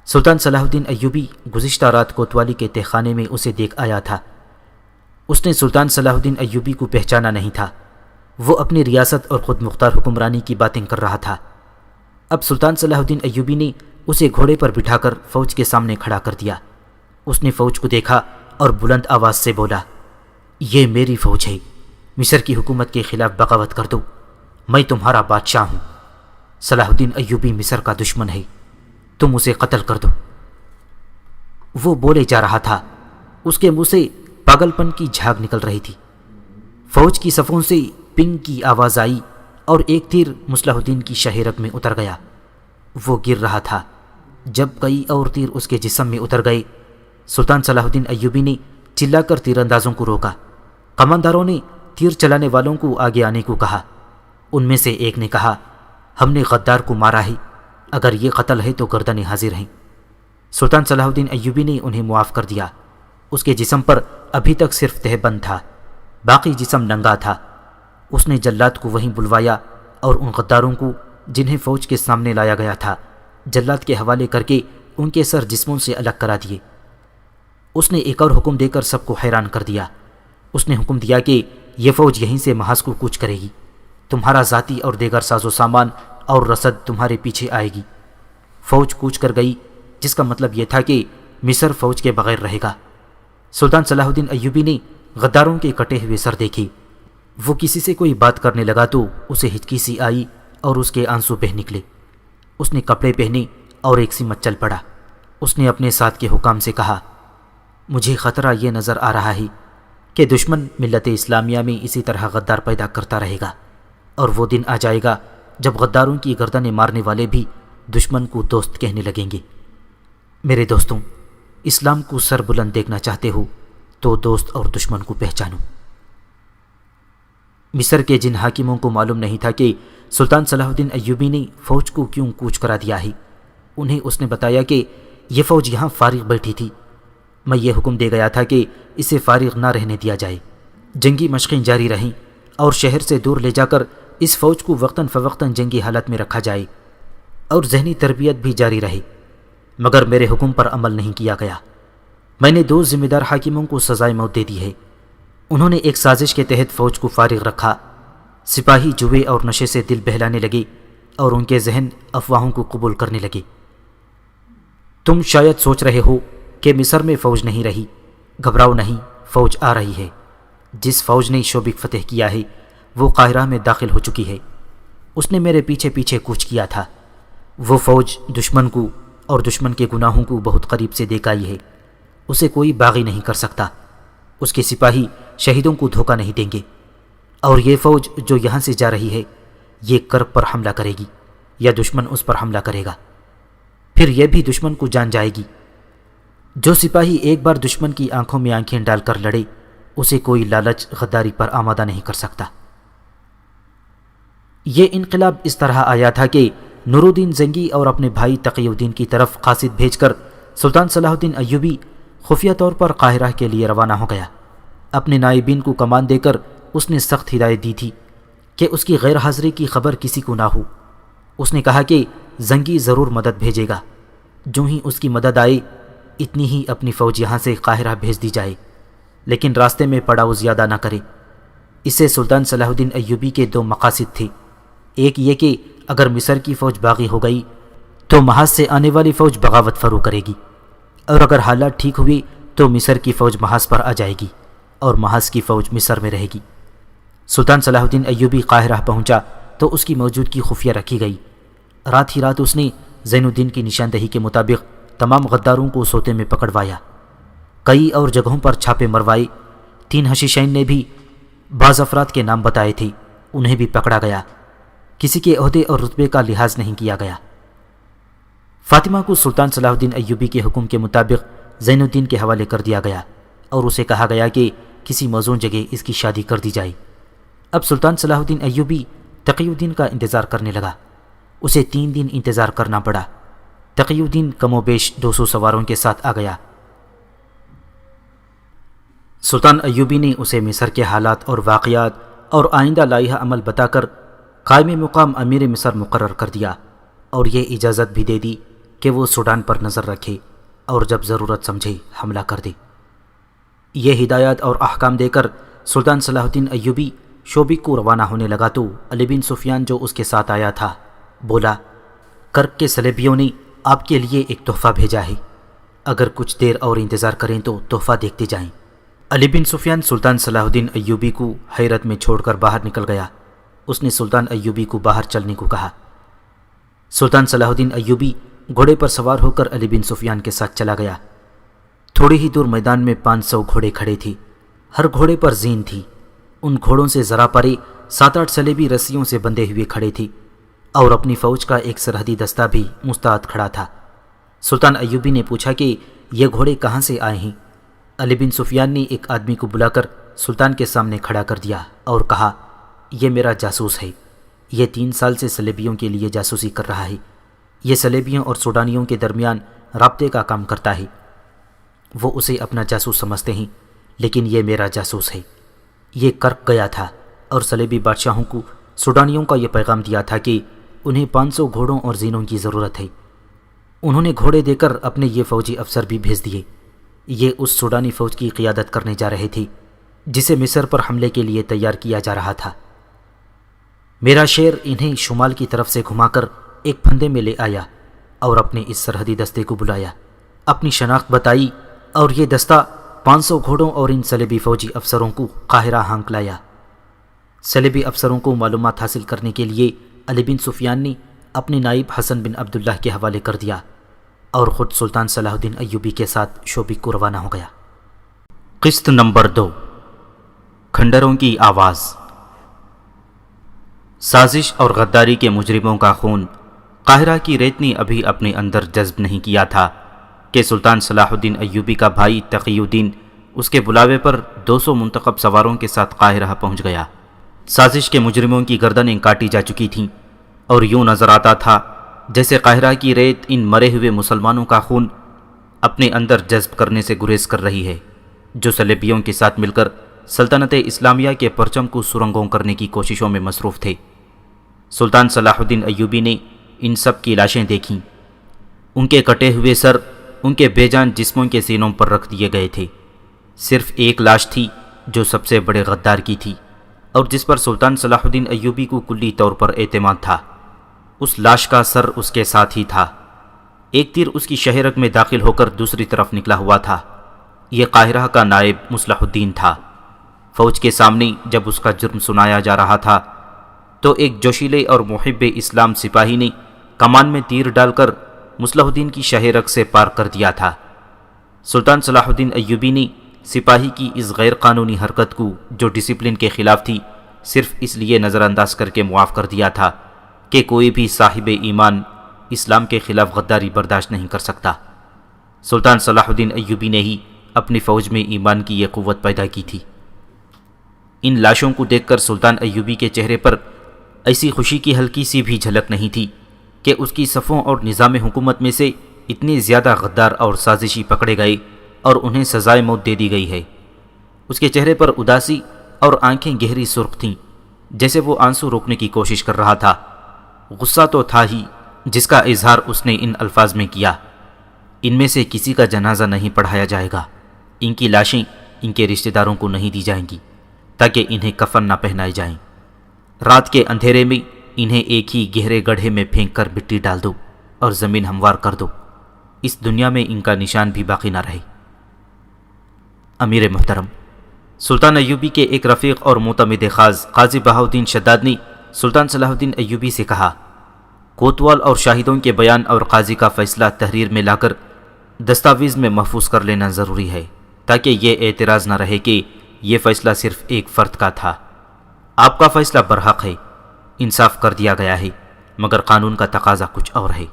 سلطان صلاح الدین ایوبی گزشتہ رات کوتوالی کے تہخانے میں اسے دیکھ آیا تھا۔ اس نے سلطان صلاح الدین ایوبی کو پہچانا نہیں تھا۔ وہ اپنی ریاست اور خود مختار حکمرانی کی باتیں کر رہا تھا۔ اب سلطان صلاح الدین ایوبی نے اسے گھوڑے پر بٹھا کر فوج کے سامنے کھڑا کر دیا۔ اس نے فوج کو دیکھا اور بلند آواز سے بولا، یہ میری فوج ہے، مصر کی حکومت کے خلاف بغاوت کر دو، میں تمہارا بادشاہ ہوں۔ صلاح الدین ایوبی مصر کا دشمن ہے، تم اسے قتل کر دو۔ وہ بولے جا رہا تھا، اس کے منہ سے پاگل پن کی جھاگ نکل رہی تھی۔ فوج کی صفوں سے پنگ کی آواز آئی اور ایک تیر مصلح الدین کی شاہ رگ میں اتر گیا۔ وہ گر رہا تھا۔ جب کئی اور تیر اس کے جسم میں اتر گئے، سلطان صلاح الدین ایوبی نے چلا کر تیر اندازوں کو روکا۔ کمانداروں نے تیر چلانے والوں کو آگے آنے کو کہا۔ ان میں سے ایک نے کہا، ہم نے غدار کو مارا ہے، اگر یہ قتل ہے تو گردنیں حاضر ہیں۔ سلطان صلاح الدین ایوبی نے انہیں معاف کر دیا۔ اس کے جسم پر ابھی تک صرف تہبند تھا، باقی جسم ننگا تھا۔ اس نے جلاد کو وہیں بلوایا اور ان غداروں کو جنہیں فوج کے سامنے لایا گیا تھا جلاد کے حوالے کر کے ان کے سر جسموں سے الگ کرا دیے۔ اس نے ایک اور حکم دے کر سب کو حیران کر دیا۔ اس نے حکم دیا کہ یہ فوج یہیں سے محاذ کو کوچ کرے گی، تمہارا ذاتی اور دیگر ساز و سامان اور رسد تمہارے پیچھے آئے گی۔ فوج کوچ کر گئی، جس کا مطلب یہ تھا کہ مصر فوج کے بغیر رہے گا۔ سلطان صلاح الدین ایوبی نے غداروں کے کٹے ہوئے سر دیکھے۔ وہ کسی سے کوئی بات کرنے لگا تو اسے ہچکی سی آئی اور اس کے آنسو بہہ نکلے۔ اس نے کپڑے پہنے اور ایک سمت چل پڑا۔ اس نے اپنے ساتھ کے حکام سے کہا، مجھے خطرہ یہ نظر آ رہا ہے کہ دشمن ملت اسلامیہ میں اسی طرح غدار پیدا کرتا رہے گا، اور وہ دن آ جائے گا جب غداروں کی گردنیں مارنے والے بھی دشمن کو دوست کہنے لگیں گے۔ میرے دوستوں، اسلام کو سر بلند دیکھنا چاہتے ہو تو دوست اور دشمن کو پہچانو۔ مصر کے جن حاکموں کو معلوم نہیں تھا کہ سلطان صلاح الدین ایوبی نے فوج کو کیوں کوچ کرا دیا ہے، انہیں اس نے بتایا کہ یہ فوج یہاں فارغ بیٹھی تھی۔ میں یہ حکم دے گیا تھا کہ اسے فارغ نہ رہنے دیا جائے، جنگی مشقیں جاری رہیں اور شہر سے دور لے جا کر اس فوج کو وقتاً فوقتاً جنگی حالت میں رکھا جائے اور ذہنی تربیت بھی جاری رہے، مگر میرے حکم پر عمل نہیں کیا گیا۔ میں نے 2 ذمہ دار حاکموں کو سزائے موت دے دی ہے۔ انہوں نے ایک سازش کے تحت فوج کو فارغ رکھا۔ سپاہی جوئے اور نشے سے دل بہلانے لگے اور ان کے ذہن افواہوں کو قبول کرنے لگے۔ تم شاید سوچ رہے ہو کہ مصر میں فوج نہیں رہی، گھبراؤ نہیں، فوج آ رہی ہے۔ جس فوج نے شوبک فتح کیا ہے وہ قاہرہ میں داخل ہو چکی ہے۔ اس نے میرے پیچھے پیچھے کوچ کیا تھا۔ وہ فوج دشمن کو اور دشمن کے گناہوں کو بہت قریب سے دیکھ آئی ہے۔ اسے کوئی باغی نہیں کر سکتا۔ اس کے سپاہی شہیدوں کو دھوکہ نہیں دیں گے، اور یہ فوج جو یہاں سے جا رہی ہے یہ کرب پر حملہ کرے گی یا دشمن اس پر حملہ کرے گا، پھر یہ بھی دشمن کو جان جائے گی۔ جو سپاہی ایک بار دشمن کی آنکھوں میں آنکھیں ڈال کر لڑے، اسے کوئی لالچ غداری پر آمادہ نہیں کر سکتا۔ یہ انقلاب اس طرح آیا تھا کہ نور الدین زنگی اور اپنے بھائی تقی الدین کی طرف قاصد بھیج کر سلطان صلاح الدین ایوبی خفیہ طور پر قاہرہ کے لیے روانہ ہو گیا۔ اپنے نائبین کو کمان دے کر اس نے سخت ہدایت دی تھی کہ اس کی غیر حاضری کی خبر کسی کو نہ ہو۔ اس نے کہا کہ زنگی ضرور مدد بھیجے گا، جو ہی اس کی مدد آئے اتنی ہی اپنی فوج یہاں سے قاہرہ بھیج دی جائے، لیکن راستے میں پڑاؤ زیادہ نہ کرے۔ اس سے سلطان صلاح الدین ایوبی کے 2 مقاصد تھے۔ ایک یہ کہ اگر مصر کی فوج باغی ہو گئی تو محاذ سے آنے والی فوج بغاوت فرو کرے گی، اور اگر حالات ٹھیک ہوئی تو مصر کی فوج محاذ پر آ جائے گی اور محاذ کی فوج مصر میں رہے گی۔ سلطان صلاح الدین ایوبی قاہرہ پہنچا تو اس کی موجودگی خفیہ رکھی گئی۔ رات ہی رات اس نے زین الدین کی نشاندہی کے مطابق تمام غداروں کو سوتے میں پکڑوایا، کئی اور جگہوں پر چھاپے مروائے۔ 3 حشیشین نے بھی بعض افراد کے نام بتائے تھے، انہیں بھی پکڑا گیا۔ کسی کے عہدے اور رتبے کا لحاظ نہیں کیا گیا۔ فاطمہ کو سلطان صلاح الدین ایوبی کے حکم کے مطابق زین الدین کے حوالے کر دیا گیا اور اسے کہا گیا کہ کسی موزوں جگہ اس کی شادی کر دی جائے۔ اب سلطان صلاح الدین ایوبی تقی الدین کا انتظار کرنے لگا۔ اسے 3 دن انتظار کرنا پڑا۔ تقی الدین کم و بیش 200 سواروں کے ساتھ آ گیا۔ سلطان ایوبی نے اسے مصر کے حالات اور واقعات اور آئندہ لائحہ عمل بتا کر قائم مقام امیر مصر مقرر کر دیا اور یہ اجازت بھی دے دی کہ وہ سوڈان پر نظر رکھے اور جب ضرورت سمجھے حملہ کر دے۔ یہ ہدایات اور احکام دے کر سلطان صلاح الدین ایوبی شوبک کو روانہ ہونے لگا تو علی بن سفیان جو اس کے ساتھ آیا تھا بولا، کرک کے صلیبیوں نے آپ کے لیے ایک تحفہ بھیجا ہے، اگر کچھ دیر اور انتظار کریں تو تحفہ دیکھتے جائیں۔ علی بن سفیان سلطان صلاح الدین ایوبی کو حیرت میں چھوڑ کر باہر نکل گیا۔ اس نے سلطان ایوبی کو باہر چلنے کو کہا۔ سلطان صلاح الدین ایوبی گھوڑے پر سوار ہو کر علی بن سفیان کے ساتھ چلا گیا۔ تھوڑی ہی دور میدان میں 500 گھوڑے کھڑے تھے، ہر گھوڑے پر زین تھی۔ ان گھوڑوں سے ذرا پرے 7-8 صلیبی رسیوں سے بندھے ہوئے کھڑے تھے اور اپنی فوج کا ایک سرحدی دستہ بھی مستعد کھڑا تھا۔ سلطان ایوبی نے پوچھا کہ یہ گھوڑے کہاں سے آئے ہیں؟ علی بن سفیان نے ایک آدمی کو بلا کر سلطان کے سامنے کھڑا کر دیا اور کہا، یہ میرا جاسوس ہے، یہ 3 سال سے صلیبیوں کے لیے جاسوسی کر رہا ہے، یہ صلیبیوں اور سوڈانیوں کے درمیان رابطے کا کام کرتا ہے۔ وہ اسے اپنا جاسوس سمجھتے ہیں لیکن یہ میرا جاسوس ہے۔ یہ کرک گیا تھا اور صلیبی بادشاہوں کو سوڈانیوں کا یہ پیغام دیا تھا کہ انہیں 500 گھوڑوں اور زینوں کی ضرورت ہے۔ انہوں نے گھوڑے دے کر اپنے یہ فوجی افسر بھی بھیج دیے۔ یہ اس سوڈانی فوج کی قیادت کرنے جا رہے تھے جسے مصر پر حملے کے لیے تیار کیا جا رہا تھا۔ میرا شیر انہیں شمال کی طرف سے گھما کر ایک پھندے میں لے آیا اور اپنے اس سرحدی دستے کو بلایا، اپنی شناخت بتائی اور یہ دستہ 500 گھوڑوں اور ان صلیبی فوجی افسروں کو قاہرہ ہانک لایا۔ صلیبی افسروں کو معلومات حاصل کرنے کے لیے علی بن سفیان نے اپنے نائب حسن بن عبداللہ کے حوالے کر دیا اور خود سلطان صلاح الدین ایوبی کے ساتھ شوبک کو روانہ ہو گیا۔ قسط نمبر 2، کھنڈروں کی آواز۔ سازش اور غداری کے مجرموں کا خون قاہرہ کی ریت نے ابھی اپنے اندر جذب نہیں کیا تھا کہ سلطان صلاح الدین ایوبی کا بھائی تقی الدین اس کے بلاوے پر 200 منتخب سواروں کے ساتھ قاہرہ پہنچ گیا۔ سازش کے مجرموں کی گردنیں کاٹی جا چکی تھیں اور یوں نظر آتا تھا جیسے قاہرہ کی ریت ان مرے ہوئے مسلمانوں کا خون اپنے اندر جذب کرنے سے گریز کر رہی ہے، جو صلیبیوں کے ساتھ مل کر سلطنت اسلامیہ کے پرچم کو سرنگوں کرنے کی کوششوں میں مصروف تھے۔ سلطان صلاح الدین ایوبی نے ان سب کی لاشیں دیکھیں۔ ان کے کٹے ہوئے سر ان کے بے جان جسموں کے سینوں پر رکھ دیے گئے تھے۔ صرف ایک لاش تھی جو سب سے بڑے غدار کی تھی اور جس پر سلطان صلاح الدین ایوبی کو کلی طور پر اعتماد تھا۔ اس لاش کا سر اس کے ساتھ ہی تھا۔ ایک تیر اس کی شہرگ میں داخل ہو کر دوسری طرف نکلا ہوا تھا۔ یہ قاہرہ کا نائب مصلح الدین تھا۔ فوج کے سامنے جب اس کا جرم سنایا جا رہا تھا تو ایک جوشیلے اور محب اسلام سپاہی نے کمان میں تیر ڈال کر مصلح الدین کی شہرگ سے پار کر دیا تھا۔ سلطان صلاح الدین ایوبی نے سپاہی کی اس غیر قانونی حرکت کو، جو ڈسپلن کے خلاف تھی، صرف اس لیے نظر انداز کر کے معاف کر دیا تھا کہ کوئی بھی صاحب ایمان اسلام کے خلاف غداری برداشت نہیں کر سکتا۔ سلطان صلاح الدین ایوبی نے ہی اپنی فوج میں ایمان کی یہ قوت پیدا کی تھی۔ ان لاشوں کو دیکھ کر سلطان ایوبی کے چہرے پر ایسی خوشی کی ہلکی سی بھی جھلک نہیں تھی کہ اس کی صفوں اور نظام حکومت میں سے اتنے زیادہ غدار اور سازشی پکڑے گئے اور انہیں سزائے موت دے دی گئی ہے۔ اس کے چہرے پر اداسی اور آنکھیں گہری سرخ تھیں، جیسے وہ آنسو روکنے کی کوشش کر رہا تھا۔ غصہ تو تھا ہی، جس کا اظہار اس نے ان الفاظ میں کیا، ان میں سے کسی کا جنازہ نہیں پڑھایا جائے گا، ان کی لاشیں ان کے رشتہ داروں کو نہیں دی جائیں گی تاکہ انہیں کفن نہ پہنائے جائیں۔ رات کے اندھیرے میں انہیں ایک ہی گہرے گڑھے میں پھینک کر مٹی ڈال دو اور زمین ہموار کر دو، اس دنیا میں ان کا نشان بھی باقی نہ رہے۔ امیر محترم، سلطان ایوبی کے ایک رفیق اور معتمد خاص قاضی بہاؤالدین شداد نے سلطان صلاح الدین ایوبی سے کہا، کوتوال اور شاہدوں کے بیان اور قاضی کا فیصلہ تحریر میں لا کر دستاویز میں محفوظ کر لینا ضروری ہے تاکہ یہ اعتراض نہ رہے کہ یہ فیصلہ صرف ایک فرد کا تھا۔ آپ کا فیصلہ برحق ہے، انصاف کر دیا گیا ہے، مگر قانون کا تقاضا کچھ اور ہے۔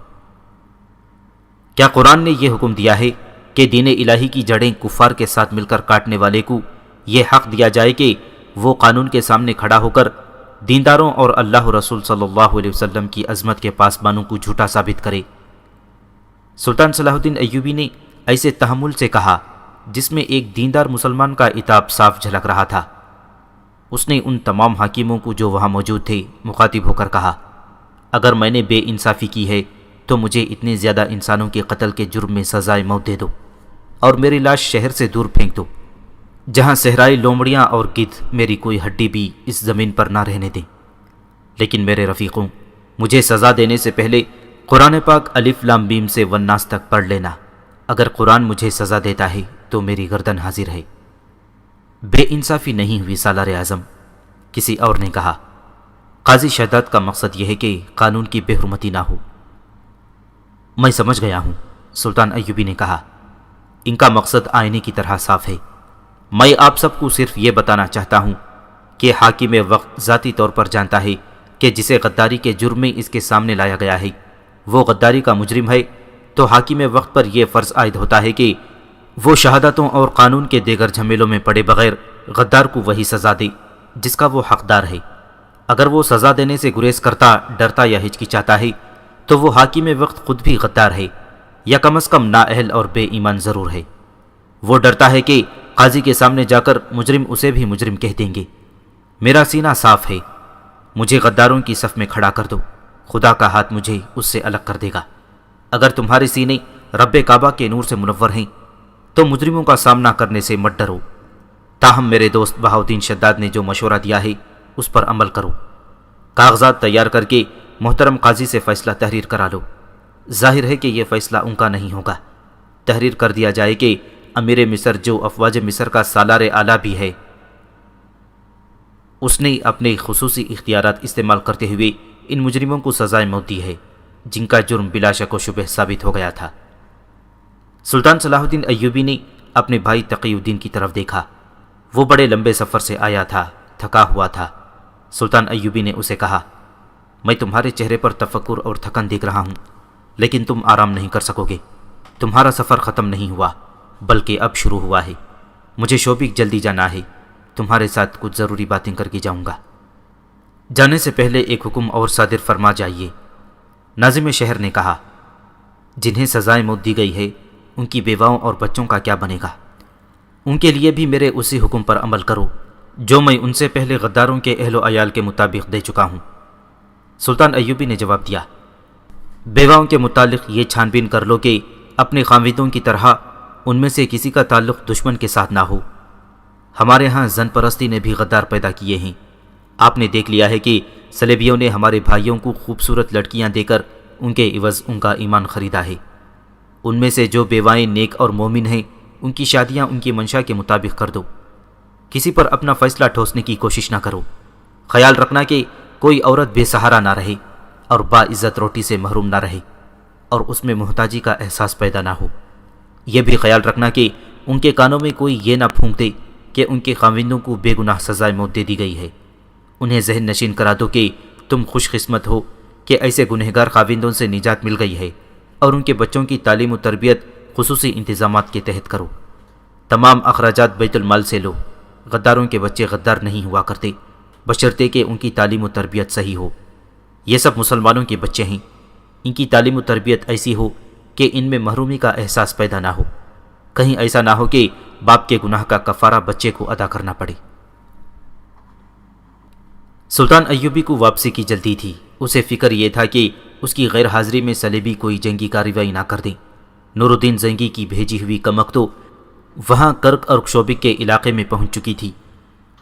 کیا قرآن نے یہ حکم دیا ہے کہ دین الہی کی جڑیں کفار کے ساتھ مل کر کاٹنے والے کو یہ حق دیا جائے کہ وہ قانون کے سامنے کھڑا ہو کر دینداروں اور اللہ رسول صلی اللہ علیہ وسلم کی عظمت کے پاسبانوں کو جھوٹا ثابت کرے۔ سلطان صلاح الدین ایوبی نے ایسے تحمل سے کہا جس میں ایک دیندار مسلمان کا عتاب صاف جھلک رہا تھا۔ اس نے ان تمام حاکموں کو جو وہاں موجود تھے مخاطب ہو کر کہا، اگر میں نے بے انصافی کی ہے تو مجھے اتنے زیادہ انسانوں کے قتل کے جرم میں سزائے موت دے دو اور میری لاش شہر سے دور پھینک دو، جہاں صحرائی لومڑیاں اور گدھ میری کوئی ہڈی بھی اس زمین پر نہ رہنے دیں۔ لیکن میرے رفیقوں، مجھے سزا دینے سے پہلے قرآن پاک الف لام میم سے والناس تک پڑھ لینا۔ اگر قرآن مجھے سزا دیتا ہے تو میری گردن حاضر ہے۔ بے انصافی نہیں ہوئی سالار اعظم، کسی اور نے کہا۔ قاضی شہداد کا مقصد یہ ہے کہ قانون کی بے حرمتی نہ ہو۔ میں سمجھ گیا ہوں، سلطان ایوبی نے کہا، ان کا مقصد آئینے کی طرح صاف ہے۔ میں آپ سب کو صرف یہ بتانا چاہتا ہوں کہ حاکم وقت ذاتی طور پر جانتا ہے کہ جسے غداری کے جرم میں اس کے سامنے لایا گیا ہے وہ غداری کا مجرم ہے، تو حاکم وقت پر یہ فرض عائد ہوتا ہے کہ وہ شہادتوں اور قانون کے دیگر جھمیلوں میں پڑے بغیر غدار کو وہی سزا دے جس کا وہ حقدار ہے۔ اگر وہ سزا دینے سے گریز کرتا، ڈرتا یا ہچکچاتا ہے تو وہ حاکم وقت خود بھی غدار ہے، یا کم از کم نااہل اور بے ایمان ضرور ہے۔ وہ ڈرتا ہے کہ قاضی کے سامنے جا کر مجرم اسے بھی مجرم کہہ دیں گے۔ میرا سینہ صاف ہے، مجھے غداروں کی صف میں کھڑا کر دو، خدا کا ہاتھ مجھے اس سے الگ کر دے گا۔ اگر تمہارے سینے رب کعبہ کے نور سے منور ہیں تو مجرموں کا سامنا کرنے سے مت ڈرو۔ تاہم میرے دوست بہاؤدین شداد نے جو مشورہ دیا ہے اس پر عمل کرو۔ کاغذات تیار کر کے محترم قاضی سے فیصلہ تحریر کرا لو۔ ظاہر ہے کہ یہ فیصلہ ان کا نہیں ہوگا۔ تحریر کر دیا جائے کہ امیر مصر جو افواج مصر کا سالار اعلیٰ بھی ہے، اس نے اپنے خصوصی اختیارات استعمال کرتے ہوئے ان مجرموں کو سزائے موت دی ہے جن کا جرم بلا شک و شبہ ثابت ہو گیا تھا۔ سلطان صلاح الدین ایوبی نے اپنے بھائی تقی الدین کی طرف دیکھا۔ وہ بڑے لمبے سفر سے آیا تھا، تھکا ہوا تھا۔ سلطان ایوبی نے اسے کہا، میں تمہارے چہرے پر تفکر اور تھکن دیکھ رہا ہوں، لیکن تم آرام نہیں کر سکو گے۔ تمہارا سفر ختم نہیں ہوا بلکہ اب شروع ہوا ہے۔ مجھے شوبک جلدی جانا ہے، تمہارے ساتھ کچھ ضروری باتیں کر کے جاؤں گا۔ جانے سے پہلے ایک حکم اور صادر فرما جائیے۔ ناظم شہر نے کہا، جنہیں سزائے موت دی گئی ہے ان کی بیواؤں اور بچوں کا کیا بنے گا؟ ان کے لیے بھی میرے اسی حکم پر عمل کرو جو میں ان سے پہلے غداروں کے اہل و عیال کے مطابق دے چکا ہوں۔ سلطان ایوبی نے جواب دیا، بیواؤں کے متعلق یہ چھان بین کر لو کہ اپنے خاوندوں کی طرح ان میں سے کسی کا تعلق دشمن کے ساتھ نہ ہو۔ ہمارے ہاں زن پرستی نے بھی غدار پیدا کیے ہیں۔ آپ نے دیکھ لیا ہے کہ صلیبیوں نے ہمارے بھائیوں کو خوبصورت لڑکیاں دے کر ان کے عوض ان کا ایمان خریدا ہے۔ ان میں سے جو بیوائیں نیک اور مومن ہیں ان کی شادیاں ان کی منشا کے مطابق کر دو۔ کسی پر اپنا فیصلہ ٹھوسنے کی کوشش نہ کرو۔ خیال رکھنا کہ کوئی عورت بے سہارا نہ رہے اور باعزت روٹی سے محروم نہ رہے اور اس میں محتاجی کا احساس پیدا نہ ہو۔ یہ بھی خیال رکھنا کہ ان کے کانوں میں کوئی یہ نہ پھونک دے کہ ان کے خاوندوں کو بے گناہ سزائے موت دے دی گئی ہے۔ انہیں ذہن نشین کرا دو کہ تم خوش قسمت ہو کہ ایسے گنہگار خاوندوں سے نجات مل گئی ہے، اور ان کے بچوں کی تعلیم و تربیت خصوصی انتظامات کے تحت کرو۔ تمام اخراجات بیت المال سے لو۔ غداروں کے بچے غدار نہیں ہوا کرتے بشرطے کہ ان کی تعلیم و تربیت صحیح ہو۔ یہ سب مسلمانوں کے بچے ہیں، ان کی تعلیم و تربیت ایسی ہو کہ ان میں محرومی کا احساس پیدا نہ ہو۔ کہیں ایسا نہ ہو کہ باپ کے گناہ کا کفارہ بچے کو ادا کرنا پڑے۔ سلطان ایوبی کو واپسی کی جلدی تھی۔ اسے فکر یہ تھا کہ اس کی غیر حاضری میں صلیبی کوئی جنگی کارروائی نہ کر دیں۔ نور الدین زنگی کی بھیجی ہوئی کمک تو وہاں کرک اور شوبک کے علاقے میں پہنچ چکی تھی۔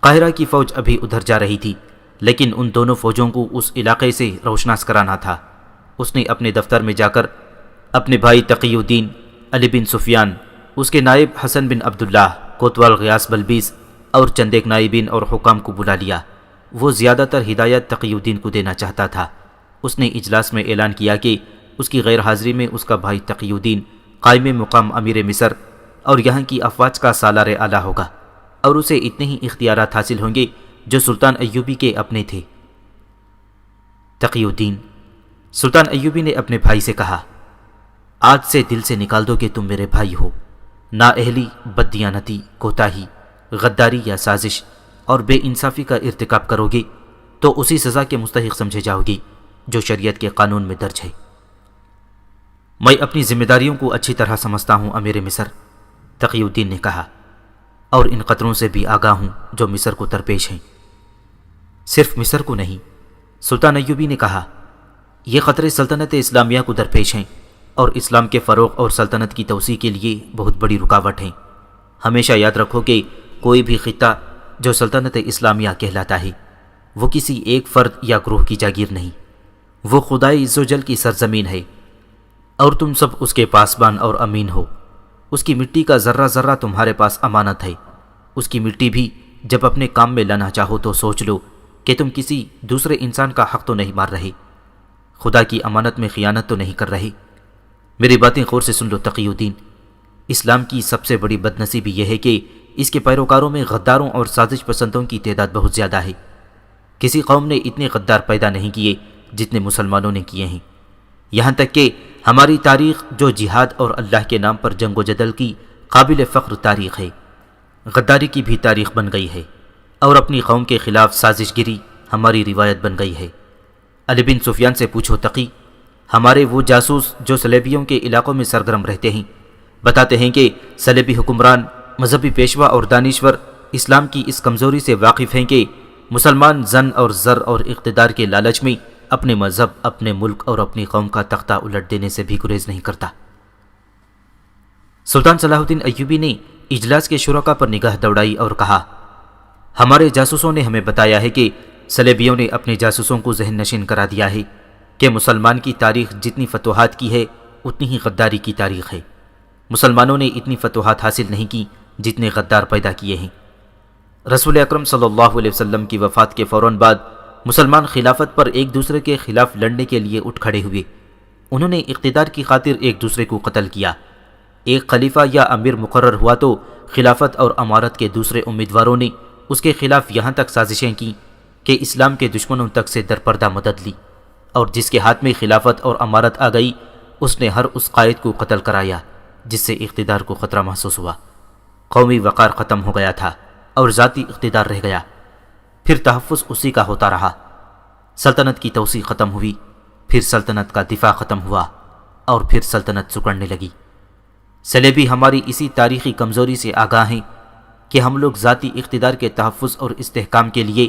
قاہرہ کی فوج ابھی ادھر جا رہی تھی، لیکن ان دونوں فوجوں کو اس علاقے سے روشناس کرانا تھا۔ اس نے اپنے دفتر میں جا کر اپنے بھائی تقی الدین، علی بن سفیان، اس کے نائب حسن بن عبداللہ، کوتوال غیاث بلبیس اور چند ایک نائبین اور حکام کو بلا لیا۔ وہ زیادہ تر ہدایت تقی الدین کو دینا چاہتا تھا۔ اس نے اجلاس میں اعلان کیا کہ اس کی غیر حاضری میں اس کا بھائی تقی الدین قائم مقام امیر مصر اور یہاں کی افواج کا سالار اعلیٰ ہوگا، اور اسے اتنے ہی اختیارات حاصل ہوں گے جو سلطان ایوبی کے اپنے تھے۔ تقی الدین، سلطان ایوبی نے اپنے بھائی سے کہا، آج سے دل سے نکال دو کہ تم میرے بھائی ہو۔ نااہلی، بددیانتی، کوتاہی، غداری یا سازش اور بے انصافی کا ارتکاب کرو گے تو اسی سزا کے مستحق سمجھے جاؤ گی جو شریعت کے قانون میں درج ہے۔ میں اپنی ذمہ داریوں کو اچھی طرح سمجھتا ہوں امیر مصر، تقی الدین نے کہا، اور ان خطروں سے بھی آگاہ ہوں جو مصر کو درپیش ہیں۔ صرف مصر کو نہیں، سلطان ایوبی نے کہا، یہ خطرے سلطنت اسلامیہ کو درپیش ہیں اور اسلام کے فروغ اور سلطنت کی توسیع کے لیے بہت بڑی رکاوٹ ہیں۔ ہمیشہ یاد رکھو کہ کوئی بھی خطہ جو سلطنت اسلامیہ کہلاتا ہے وہ کسی ایک فرد یا گروہ کی جاگیر نہیں، وہ خدائے عزوجل کی سرزمین ہے، اور تم سب اس کے پاسبان اور امین ہو۔ اس کی مٹی کا ذرہ ذرہ تمہارے پاس امانت ہے۔ اس کی مٹی بھی جب اپنے کام میں لانا چاہو تو سوچ لو کہ تم کسی دوسرے انسان کا حق تو نہیں مار رہے، خدا کی امانت میں خیانت تو نہیں کر رہے۔ میری باتیں غور سے سن لو تقی الدین، اسلام کی سب سے بڑی بدنصیبی یہ ہے کہ اس کے پیروکاروں میں غداروں اور سازش پسندوں کی تعداد بہت زیادہ ہے۔ کسی قوم نے اتنے غدار پیدا نہیں کیے جتنے مسلمانوں نے کیے ہیں، یہاں تک کہ ہماری تاریخ جو جہاد اور اللہ کے نام پر جنگ و جدل کی قابل فخر تاریخ ہے، غداری کی بھی تاریخ بن گئی ہے، اور اپنی قوم کے خلاف سازش گیری ہماری روایت بن گئی ہے۔ علی بن سفیان سے پوچھو تقی، ہمارے وہ جاسوس جو صلیبیوں کے علاقوں میں سرگرم رہتے ہیں بتاتے ہیں کہ صلیبی حکمران، مذہبی پیشوا اور دانشور اسلام کی اس کمزوری سے واقف ہیں کہ مسلمان زن اور زر اور اقتدار کے لالچ میں اپنے مذہب، اپنے ملک اور اپنی قوم کا تختہ الٹ دینے سے بھی گریز نہیں کرتا۔ سلطان صلاح الدین ایوبی نے اجلاس کے شرکاء پر نگاہ دوڑائی اور کہا، ہمارے جاسوسوں نے ہمیں بتایا ہے کہ صلیبیوں نے اپنے جاسوسوں کو ذہن نشین کرا دیا ہے کہ مسلمان کی تاریخ جتنی فتوحات کی ہے اتنی ہی غداری کی تاریخ ہے۔ مسلمانوں نے اتنی فتوحات حاصل نہیں کی جتنے غدار پیدا کیے ہیں۔ رسول اکرم صلی اللہ علیہ وسلم کی وفات کے فوراً بعد مسلمان خلافت پر ایک دوسرے کے خلاف لڑنے کے لیے اٹھ کھڑے ہوئے۔ انہوں نے اقتدار کی خاطر ایک دوسرے کو قتل کیا۔ ایک خلیفہ یا امیر مقرر ہوا تو خلافت اور امارت کے دوسرے امیدواروں نے اس کے خلاف یہاں تک سازشیں کی کہ اسلام کے دشمنوں تک سے درپردہ مدد لی، اور جس کے ہاتھ میں خلافت اور امارت آ گئی اس نے ہر اس قائد کو قتل کرایا جس سے اقتدار کو خطرہ محسوس ہوا۔ قومی وقار ختم ہو گیا تھا اور ذاتی اقتدار رہ گیا، پھر تحفظ اسی کا ہوتا رہا۔ سلطنت کی توسیع ختم ہوئی، پھر سلطنت کا دفاع ختم ہوا، اور پھر سلطنت سکڑنے لگی۔ صلیبی ہماری اسی تاریخی کمزوری سے آگاہ ہیں کہ ہم لوگ ذاتی اقتدار کے تحفظ اور استحکام کے لیے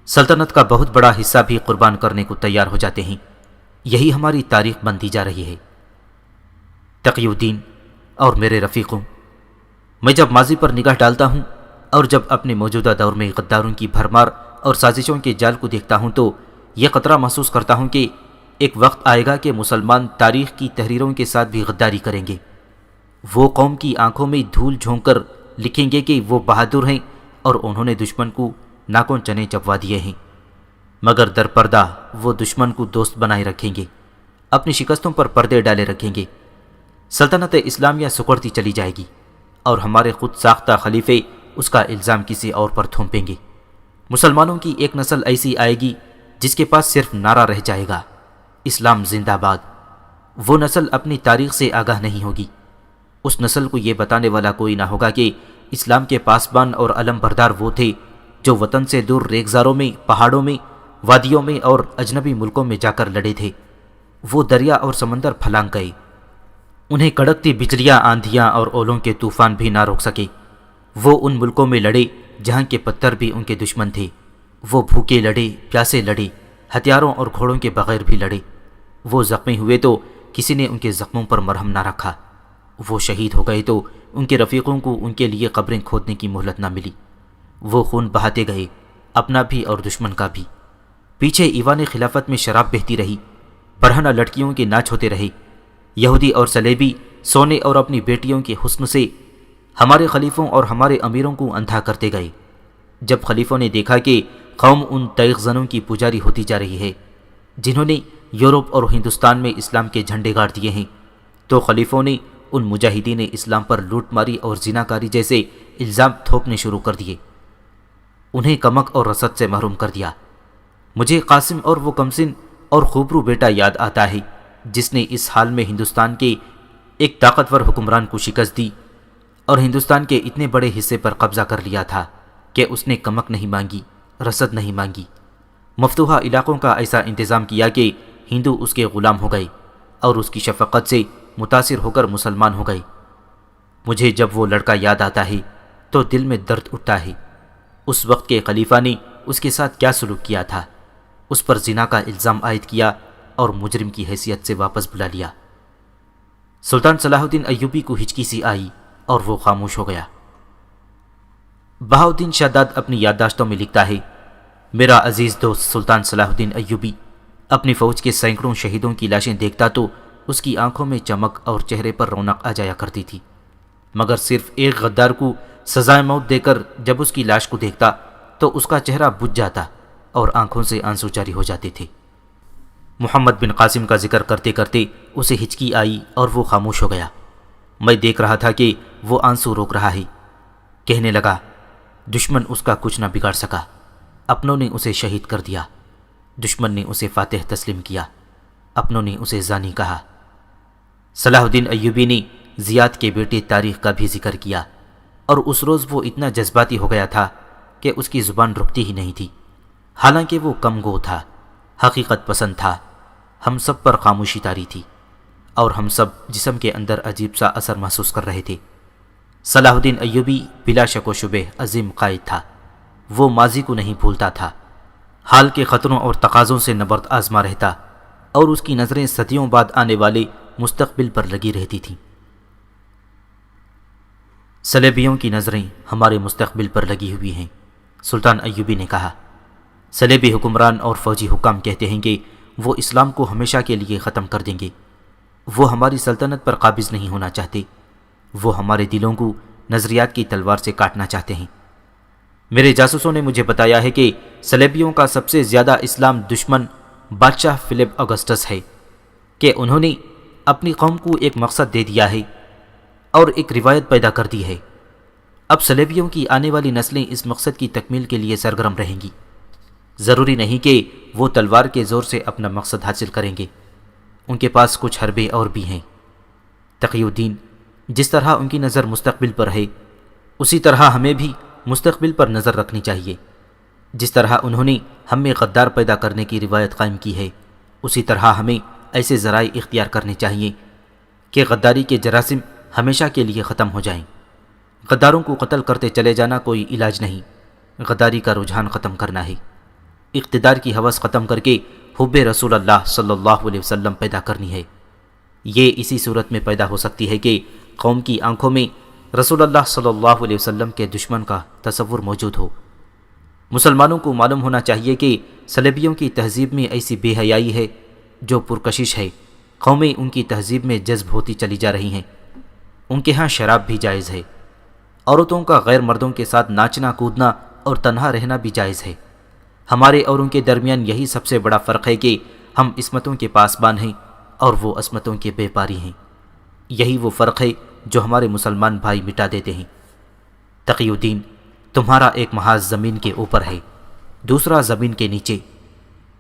سلطنت کا بہت بڑا حصہ بھی قربان کرنے کو تیار ہو جاتے ہیں۔ یہی ہماری تاریخ بنتی جا رہی ہے۔ تقی الدین اور میرے رفیقوں، میں جب ماضی پر نگاہ ڈالتا ہوں اور جب اپنے موجودہ دور میں غداروں کی بھرمار اور سازشوں کے جال کو دیکھتا ہوں تو یہ خطرہ محسوس کرتا ہوں کہ ایک وقت آئے گا کہ مسلمان تاریخ کی تحریروں کے ساتھ بھی غداری کریں گے۔ وہ قوم کی آنکھوں میں دھول جھونک کر لکھیں گے کہ وہ بہادر ہیں اور انہوں نے دشمن کو ناکون چنے چبوا دیے ہیں، مگر در پردہ وہ دشمن کو دوست بنائے رکھیں گے، اپنی شکستوں پر پردے ڈالے رکھیں گے۔ سلطنت اسلامیہ سکڑتی چلی جائے گی اور ہمارے خود ساختہ خلیفے اس کا الزام کسی اور پر تھوپیں گے۔ مسلمانوں کی ایک نسل ایسی آئے گی جس کے پاس صرف نعرہ رہ جائے گا، اسلام زندہ باد۔ وہ نسل اپنی تاریخ سے آگاہ نہیں ہوگی۔ اس نسل کو یہ بتانے والا کوئی نہ ہوگا کہ اسلام کے پاسبان اور علم بردار وہ تھے جو وطن سے دور ریگزاروں میں، پہاڑوں میں، وادیوں میں اور اجنبی ملکوں میں جا کر لڑے تھے۔ وہ دریا اور سمندر پھلانگ گئے، انہیں کڑکتی بجلیاں، آندھیاں اور اولوں کے طوفان بھی نہ روک سکے۔ وہ ان ملکوں میں لڑے جہاں کے پتھر بھی ان کے دشمن تھے۔ وہ بھوکے لڑے، پیاسے لڑے، ہتھیاروں اور گھوڑوں کے بغیر بھی لڑے۔ وہ زخمی ہوئے تو کسی نے ان کے زخموں پر مرہم نہ رکھا۔ وہ شہید ہو گئے تو ان کے رفیقوں کو ان کے لیے قبریں کھودنے کی مہلت نہ ملی۔ وہ خون بہاتے گئے، اپنا بھی اور دشمن کا بھی۔ پیچھے ایوان خلافت میں شراب بہتی رہی، برہنہ لڑکیوں کے ناچ ہوتے رہے۔ یہودی اور صلیبی سونے اور اپنی بیٹیوں کے حسن سے ہمارے خلیفوں اور ہمارے امیروں کو اندھا کرتے گئے۔ جب خلیفوں نے دیکھا کہ قوم ان تیغ زنوں کی پجاری ہوتی جا رہی ہے جنہوں نے یورپ اور ہندوستان میں اسلام کے جھنڈے گاڑ دیے ہیں، تو خلیفوں نے ان مجاہدین اسلام پر لوٹ ماری اور زناکاری جیسے الزام تھوپنے شروع کر دیے، انہیں کمک اور رسد سے محروم کر دیا۔ مجھے قاسم اور وہ کمسن اور خوبرو بیٹا یاد آتا ہے جس نے اس حال میں ہندوستان کے ایک طاقتور حکمران کو شکست دی اور ہندوستان کے اتنے بڑے حصے پر قبضہ کر لیا تھا کہ اس نے کمک نہیں مانگی، رسد نہیں مانگی۔ مفتوحہ علاقوں کا ایسا انتظام کیا کہ ہندو اس کے غلام ہو گئے اور اس کی شفقت سے متاثر ہو کر مسلمان ہو گئے۔ مجھے جب وہ لڑکا یاد آتا ہے تو دل میں درد اٹھتا ہے۔ اس وقت کے خلیفہ نے اس کے ساتھ کیا سلوک کیا تھا، اس پر زنا کا الزام عائد کیا اور مجرم کی حیثیت سے واپس بلا لیا۔ سلطان صلاح الدین ایوبی کو ہچکی سی آئی اور وہ خاموش ہو گیا۔ بہاؤالدین شاداد اپنی یادداشتوں میں لکھتا ہے، میرا عزیز دوست سلطان صلاح الدین ایوبی اپنی فوج کے سینکڑوں شہیدوں کی لاشیں دیکھتا تو اس کی آنکھوں میں چمک اور چہرے پر رونق آ جایا کرتی تھی، مگر صرف ایک غدار کو سزائے موت دے کر جب اس کی لاش کو دیکھتا تو اس کا چہرہ بجھ جاتا اور آنکھوں سے آنسو جاری ہو جاتے تھے۔ محمد بن قاسم کا ذکر کرتے کرتے اسے ہچکی آئی اور وہ خاموش ہو گیا۔ میں دیکھ رہا تھا کہ وہ آنسو روک رہا ہے۔ کہنے لگا، دشمن اس کا کچھ نہ بگاڑ سکا، اپنوں نے اسے شہید کر دیا۔ دشمن نے اسے فاتح تسلیم کیا، اپنوں نے اسے زانی کہا۔ صلاح الدین ایوبی نے زیاد کے بیٹے طارق کا بھی ذکر کیا، اور اس روز وہ اتنا جذباتی ہو گیا تھا کہ اس کی زبان رکتی ہی نہیں تھی، حالانکہ وہ کم گو تھا، حقیقت پسند تھا۔ ہم سب پر خاموشی طاری تھی اور ہم سب جسم کے اندر عجیب سا اثر محسوس کر رہے تھے۔ صلاح الدین ایوبی بلا شک و شبہ عظیم قائد تھا۔ وہ ماضی کو نہیں بھولتا تھا، حال کے خطروں اور تقاضوں سے نبرد آزما رہتا، اور اس کی نظریں صدیوں بعد آنے والے مستقبل پر لگی رہتی تھیں۔ صلیبیوں کی نظریں ہمارے مستقبل پر لگی ہوئی ہیں، سلطان ایوبی نے کہا۔ صلیبی حکمران اور فوجی حکام کہتے ہیں کہ وہ اسلام کو ہمیشہ کے لیے ختم کر دیں گے۔ وہ ہماری سلطنت پر قابض نہیں ہونا چاہتے، وہ ہمارے دلوں کو نظریات کی تلوار سے کاٹنا چاہتے ہیں۔ میرے جاسوسوں نے مجھے بتایا ہے کہ صلیبیوں کا سب سے زیادہ اسلام دشمن بادشاہ فلپ اگسٹس ہے، کہ انہوں نے اپنی قوم کو ایک مقصد دے دیا ہے اور ایک روایت پیدا کر دی ہے۔ اب صلیبیوں کی آنے والی نسلیں اس مقصد کی تکمیل کے لیے سرگرم رہیں گی۔ ضروری نہیں کہ وہ تلوار کے زور سے اپنا مقصد حاصل کریں گے، ان کے پاس کچھ حربے اور بھی ہیں۔ تقی الدین، جس طرح ان کی نظر مستقبل پر ہے، اسی طرح ہمیں بھی مستقبل پر نظر رکھنی چاہیے۔ جس طرح انہوں نے ہم میں غدار پیدا کرنے کی روایت قائم کی ہے، اسی طرح ہمیں ایسے ذرائع اختیار کرنے چاہیے کہ غداری کے جراثیم ہمیشہ کے لیے ختم ہو جائیں۔ غداروں کو قتل کرتے چلے جانا کوئی علاج نہیں، غداری کا رجحان ختم کرنا ہے، اقتدار کی ہوس ختم کر کے حب رسول اللہ صلی اللہ علیہ وسلم پیدا کرنی ہے۔ یہ اسی صورت میں پیدا ہو سکتی ہے کہ قوم کی آنکھوں میں رسول اللہ صلی اللہ علیہ وسلم کے دشمن کا تصور موجود ہو۔ مسلمانوں کو معلوم ہونا چاہیے کہ صلیبیوں کی تہذیب میں ایسی بے حیائی ہے جو پرکشش ہے۔ قومیں ان کی تہذیب میں جذب ہوتی چلی جا رہی ہیں۔ ان کے ہاں شراب بھی جائز ہے، عورتوں کا غیر مردوں کے ساتھ ناچنا کودنا اور تنہا رہنا بھی جائز ہے۔ ہمارے اور ان کے درمیان یہی سب سے بڑا فرق ہے کہ ہم عصمتوں کے پاسبان ہیں اور وہ عصمتوں کے بے پاری ہیں۔ یہی وہ فرق ہے جو ہمارے مسلمان بھائی مٹا دیتے ہیں۔ تقی الدین، تمہارا ایک محاذ زمین کے اوپر ہے، دوسرا زمین کے نیچے۔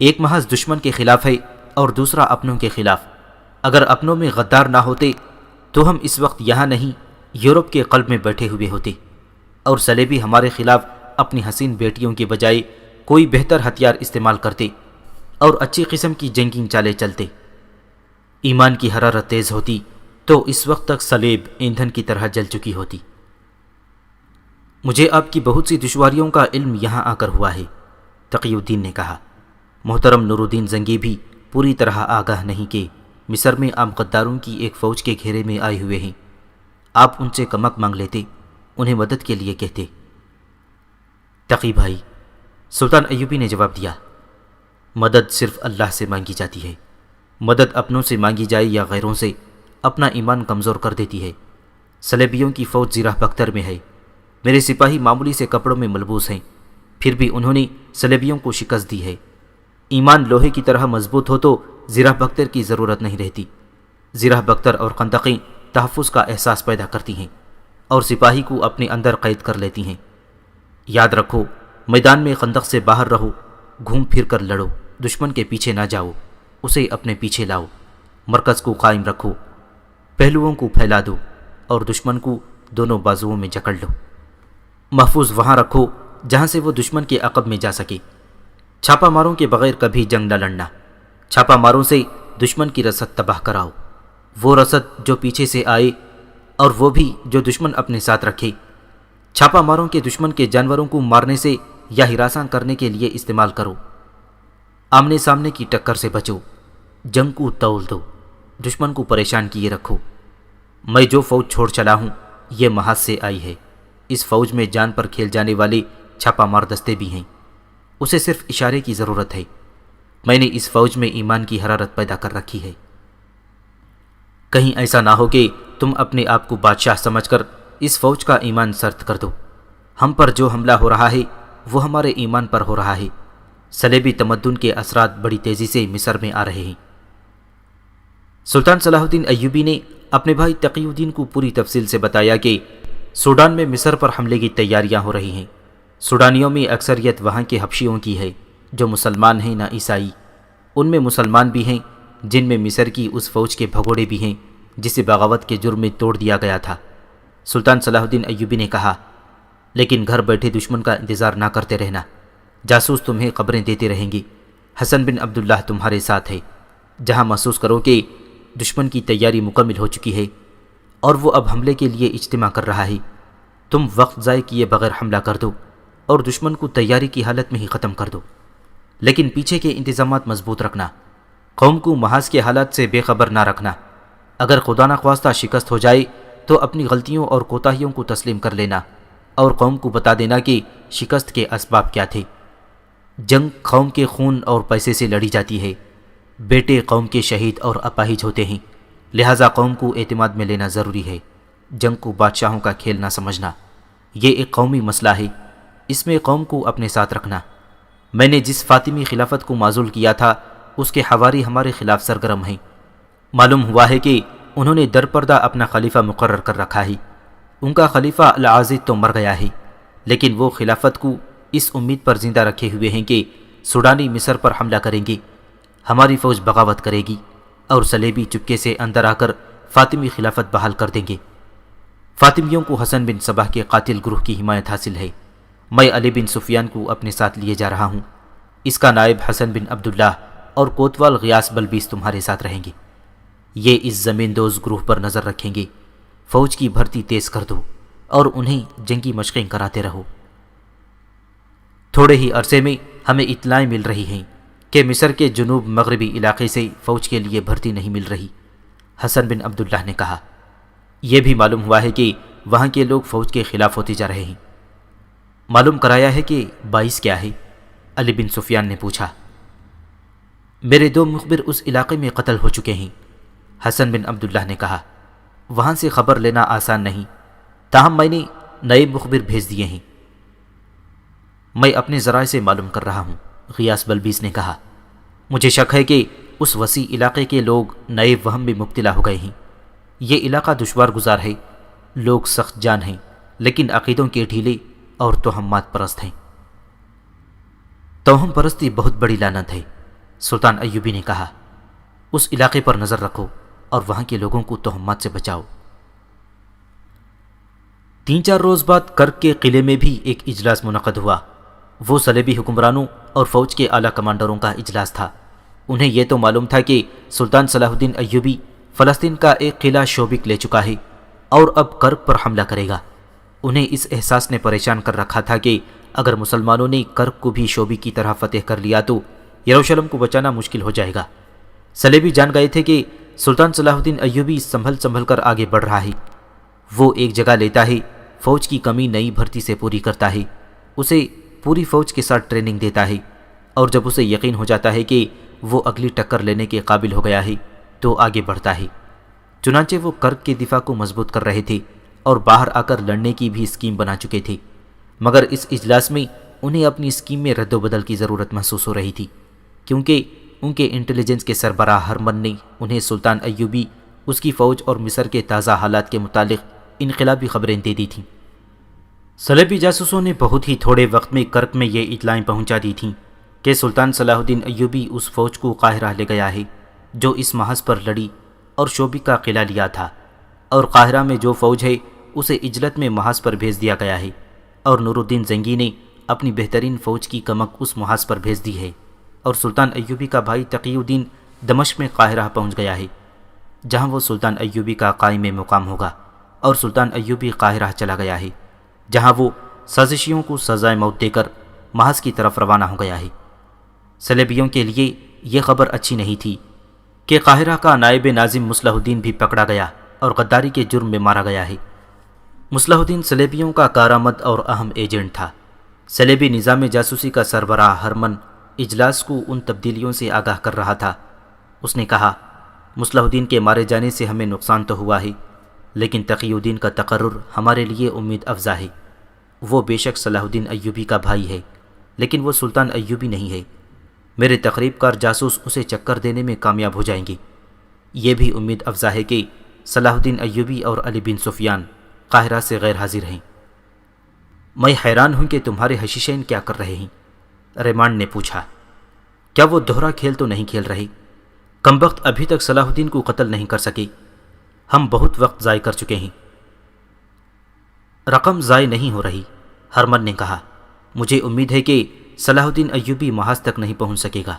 ایک محاذ دشمن کے خلاف ہے اور دوسرا اپنوں کے خلاف۔ اگر اپنوں میں غدار نہ ہوتے تو ہم اس وقت یہاں نہیں، یورپ کے قلب میں بیٹھے ہوئے ہوتے، اور صلیبی ہمارے خلاف اپنی حسین بیٹیوں کے بجائے کوئی بہتر ہتھیار استعمال کرتے اور اچھی قسم کی جنگی چالیں چلتے۔ ایمان کی حرارت تیز ہوتی تو اس وقت تک صلیب ایندھن کی طرح جل چکی ہوتی۔ مجھے آپ کی بہت سی دشواریوں کا علم یہاں آ کر ہوا ہے، تقی الدین نے کہا۔ محترم نور الدین زنگی بھی پوری طرح آگاہ نہیں کہ مصر میں عام غداروں کی ایک فوج کے گھیرے میں آئے ہوئے ہیں۔ آپ ان سے کمک مانگ لیتے، انہیں مدد کے لیے کہتے۔ تقی بھائی، سلطان ایوبی نے جواب دیا، مدد صرف اللہ سے مانگی جاتی ہے۔ مدد اپنوں سے مانگی جائے یا غیروں سے، اپنا ایمان کمزور کر دیتی ہے۔ صلیبیوں کی فوج زیرہ بختر میں ہے، میرے سپاہی معمولی سے کپڑوں میں ملبوس ہیں، پھر بھی انہوں نے صلیبیوں کو شکست دی ہے۔ ایمان لوہے کی طرح مضبوط ہو تو زیرہ بختر کی ضرورت نہیں رہتی۔ زیرہ بختر اور خندقیں تحفظ کا احساس پیدا کرتی ہیں اور سپاہی کو اپنے اندر قید کر لیتی ہیں۔ یاد رکھو، میدان میں خندق سے باہر رہو، گھوم پھر کر لڑو، دشمن کے پیچھے نہ جاؤ، اسے اپنے پیچھے لاؤ، مرکز کو قائم رکھو، پہلوؤں کو پھیلا دو اور دشمن کو دونوں بازوؤں میں جکڑ لو۔ محفوظ وہاں رکھو جہاں سے وہ دشمن کے عقب میں جا سکے۔ چھاپا ماروں کے بغیر کبھی جنگ نہ لڑنا، چھاپا ماروں سے دشمن کی رسد تباہ کراؤ، وہ رسد جو پیچھے سے آئے اور وہ بھی جو دشمن اپنے ساتھ رکھے۔ چھاپا ماروں کے دشمن کے جانوروں کو مارنے سے یا ہراساں کرنے کے لیے استعمال کرو۔ آمنے سامنے کی ٹکر سے بچو، جنگ کو تول دو، دشمن کو پریشان کیے رکھو۔ میں جو فوج چھوڑ چلا ہوں یہ محاذ سے آئی ہے، اس فوج میں جان پر کھیل جانے والے چھاپا مار دستے بھی ہیں، اسے صرف اشارے کی ضرورت ہے۔ میں نے اس فوج میں ایمان کی حرارت پیدا کر رکھی ہے۔ کہیں ایسا نہ ہو کہ تم اپنے آپ کو بادشاہ سمجھ کر اس فوج کا ایمان سرد کر دو۔ ہم پر جو حملہ ہو رہا ہے وہ ہمارے ایمان پر ہو رہا ہے۔ صلیبی تمدن کے اثرات بڑی تیزی سے مصر میں آ رہے ہیں۔ سلطان صلاح الدین ایوبی نے اپنے بھائی تقی الدین کو پوری تفصیل سے بتایا کہ سوڈان میں مصر پر حملے کی تیاریاں ہو رہی ہیں۔ سوڈانیوں میں اکثریت وہاں کے حبشیوں کی ہے جو مسلمان ہیں نہ عیسائی۔ ان میں مسلمان بھی ہیں جن میں مصر کی اس فوج کے بھگوڑے بھی ہیں جسے بغاوت کے جرم میں توڑ دیا گیا تھا۔ سلطان صلاح الدین ایوبی نے کہا، لیکن گھر بیٹھے دشمن کا انتظار نہ کرتے رہنا، جاسوس تمہیں خبریں دیتے رہیں گے۔ حسن بن عبداللہ تمہارے ساتھ ہے۔ جہاں محسوس کرو کہ دشمن کی تیاری مکمل ہو چکی ہے اور وہ اب حملے کے لیے اجتماع کر رہا ہے، تم وقت ضائع کیے بغیر حملہ کر دو اور دشمن کو تیاری کی حالت میں ہی ختم کر دو، لیکن پیچھے کے انتظامات مضبوط رکھنا، قوم کو محاذ کے حالات سے بے خبر نہ رکھنا۔ اگر خدا نخواستہ شکست ہو جائے تو اپنی غلطیوں اور کوتاہیوں کو تسلیم کر لینا اور قوم کو بتا دینا کہ شکست کے اسباب کیا تھے۔ جنگ قوم کے خون اور پیسے سے لڑی جاتی ہے، بیٹے قوم کے شہید اور اپاہج ہوتے ہیں، لہٰذا قوم کو اعتماد میں لینا ضروری ہے۔ جنگ کو بادشاہوں کا کھیل نہ سمجھنا، یہ ایک قومی مسئلہ ہے، اس میں قوم کو اپنے ساتھ رکھنا۔ میں نے جس فاطمی خلافت کو معزول کیا تھا اس کے حواری ہمارے خلاف سرگرم ہیں۔ معلوم ہوا ہے کہ انہوں نے در پردہ اپنا خلیفہ مقرر کر رکھا ہے۔ ان کا خلیفہ العازد تو مر گیا ہے، لیکن وہ خلافت کو اس امید پر زندہ رکھے ہوئے ہیں کہ سوڈانی مصر پر حملہ کریں گے، ہماری فوج بغاوت کرے گی اور صلیبی چپکے سے اندر آ کر فاطمی خلافت بحال کر دیں گے۔ فاطمیوں کو حسن بن صباح کے قاتل گروہ کی حمایت حاصل ہے۔ میں علی بن سفیان کو اپنے ساتھ لیے جا رہا ہوں، اس کا نائب حسن بن عبداللہ اور کوتوال غیاث بلبیس تمہارے ساتھ رہیں گے۔ یہ اس زمین دوز گروہ پر نظر رکھیں گے۔ فوج کی بھرتی تیز کر دو اور انہیں جنگی مشقیں کراتے رہو۔ تھوڑے ہی عرصے میں ہمیں اطلاعیں مل رہی ہیں کہ مصر کے جنوب مغربی علاقے سے فوج کے لیے بھرتی نہیں مل رہی۔ حسن بن عبداللہ نے کہا، یہ بھی معلوم ہوا ہے کہ وہاں کے لوگ فوج کے خلاف ہوتے جا رہے ہیں۔ معلوم کرایا ہے کہ باعث کیا ہے؟ علی بن سفیان نے پوچھا۔ میرے 2 مخبر اس علاقے میں قتل ہو چکے ہیں، حسن بن عبداللہ نے کہا۔ وہاں سے خبر لینا آسان نہیں، تاہم میں نے نئے مخبر بھیج دیے ہیں۔ میں اپنے ذرائع سے معلوم کر رہا ہوں، غیاث بلبیس نے کہا۔ مجھے شک ہے کہ اس وسیع علاقے کے لوگ نئے وہم میں مبتلا ہو گئے ہیں۔ یہ علاقہ دشوار گزار ہے، لوگ سخت جان ہیں لیکن عقیدوں کے ڈھیلے اور توہمات پرست ہیں۔ توہم پرستی بہت بڑی لعنت ہے، سلطان ایوبی نے کہا۔ اس علاقے پر نظر رکھو اور وہاں کے لوگوں کو توہمات سے بچاؤ۔ 3-4 روز بعد کرک کے قلعے میں بھی ایک اجلاس منعقد ہوا۔ وہ صلیبی حکمرانوں اور فوج کے اعلیٰ کمانڈروں کا اجلاس تھا۔ انہیں یہ تو معلوم تھا کہ سلطان صلاح الدین ایوبی فلسطین کا ایک قلعہ شوبک لے چکا ہے اور اب کرک پر حملہ کرے گا۔ انہیں اس احساس نے پریشان کر رکھا تھا کہ اگر مسلمانوں نے کرک کو بھی شوبک کی طرح فتح کر لیا تو یروشلم کو بچانا مشکل ہو جائے گا۔ صلیبی جان گئے تھے کہ سلطان صلاح الدین ایوبی سنبھل کر آگے بڑھ رہا ہے۔ وہ ایک جگہ لیتا ہے، فوج کی کمی نئی بھرتی سے پوری کرتا ہے، اسے پوری فوج کے ساتھ ٹریننگ دیتا ہے، اور جب اسے یقین ہو جاتا ہے کہ وہ اگلی ٹکر لینے کے قابل ہو گیا ہے تو آگے بڑھتا ہے۔ چنانچہ وہ کرک کے دفاع کو مضبوط کر رہے تھے اور باہر آ کر لڑنے کی بھی اسکیم بنا چکے تھے، مگر اس اجلاس میں انہیں اپنی اسکیم میں رد و بدل کی ضرورت محسوس ہو رہی تھی، کیونکہ ان کے انٹیلیجنس کے سربراہ ہرمن نے انہیں سلطان ایوبی، اس کی فوج اور مصر کے تازہ حالات کے متعلق انقلابی خبریں دے دی تھیں۔ صلیبی جاسوسوں نے بہت ہی تھوڑے وقت میں کرک میں یہ اطلاعیں پہنچا دی تھیں کہ سلطان صلاح الدین ایوبی اس فوج کو قاہرہ لے گیا ہے جو اس محاذ پر لڑی اور شوبک کا قلعہ لیا تھا، اور قاہرہ میں جو فوج ہے اسے اجلت میں محاذ پر بھیج دیا گیا ہے، اور نور الدین زنگی نے اپنی بہترین فوج کی کمک اس محاذ پر بھیج دی ہے اور سلطان ایوبی کا بھائی تقی الدین دمشق میں قاہرہ پہنچ گیا ہے، جہاں وہ سلطان ایوبی کا قائم مقام ہوگا، اور سلطان ایوبی قاہرہ چلا گیا ہے، جہاں وہ سازشیوں کو سزائے موت دے کر محاذ کی طرف روانہ ہو گیا ہے۔ صلیبیوں کے لیے یہ خبر اچھی نہیں تھی کہ قاہرہ کا نائب ناظم مصلح الدین بھی پکڑا گیا اور غداری کے جرم میں مارا گیا ہے۔ مصلح الدین صلیبیوں کا کارآمد اور اہم ایجنٹ تھا۔ صلیبی نظام جاسوسی کا سربراہ ہرمن اجلاس کو ان تبدیلیوں سے آگاہ کر رہا تھا۔ اس نے کہا، مصلح الدین کے مارے جانے سے ہمیں نقصان تو ہوا ہے، لیکن تقی الدین کا تقرر ہمارے لیے امید افزا ہے۔ وہ بے شک صلاح الدین ایوبی کا بھائی ہے، لیکن وہ سلطان ایوبی نہیں ہے۔ میرے تقریب کار جاسوس اسے چکر دینے میں کامیاب ہو جائیں گے۔ یہ بھی امید افزا ہے کہ صلاح الدین ایوبی اور علی بن سفیان قاہرہ سے غیر حاضر ہیں۔ میں حیران ہوں کہ تمہارے حشیشین کیا کر رہے ہیں؟ ریمانڈ نے پوچھا۔ کیا وہ دوہرا کھیل تو نہیں کھیل رہے؟ کمبخت ابھی تک صلاح الدین کو قتل نہیں کر سکے۔ ہم بہت وقت ضائع کر چکے ہیں۔ رقم ضائع نہیں ہو رہی، ہرمن نے کہا۔ مجھے امید ہے کہ صلاح الدین ایوبی محاذ تک نہیں پہنچ سکے گا۔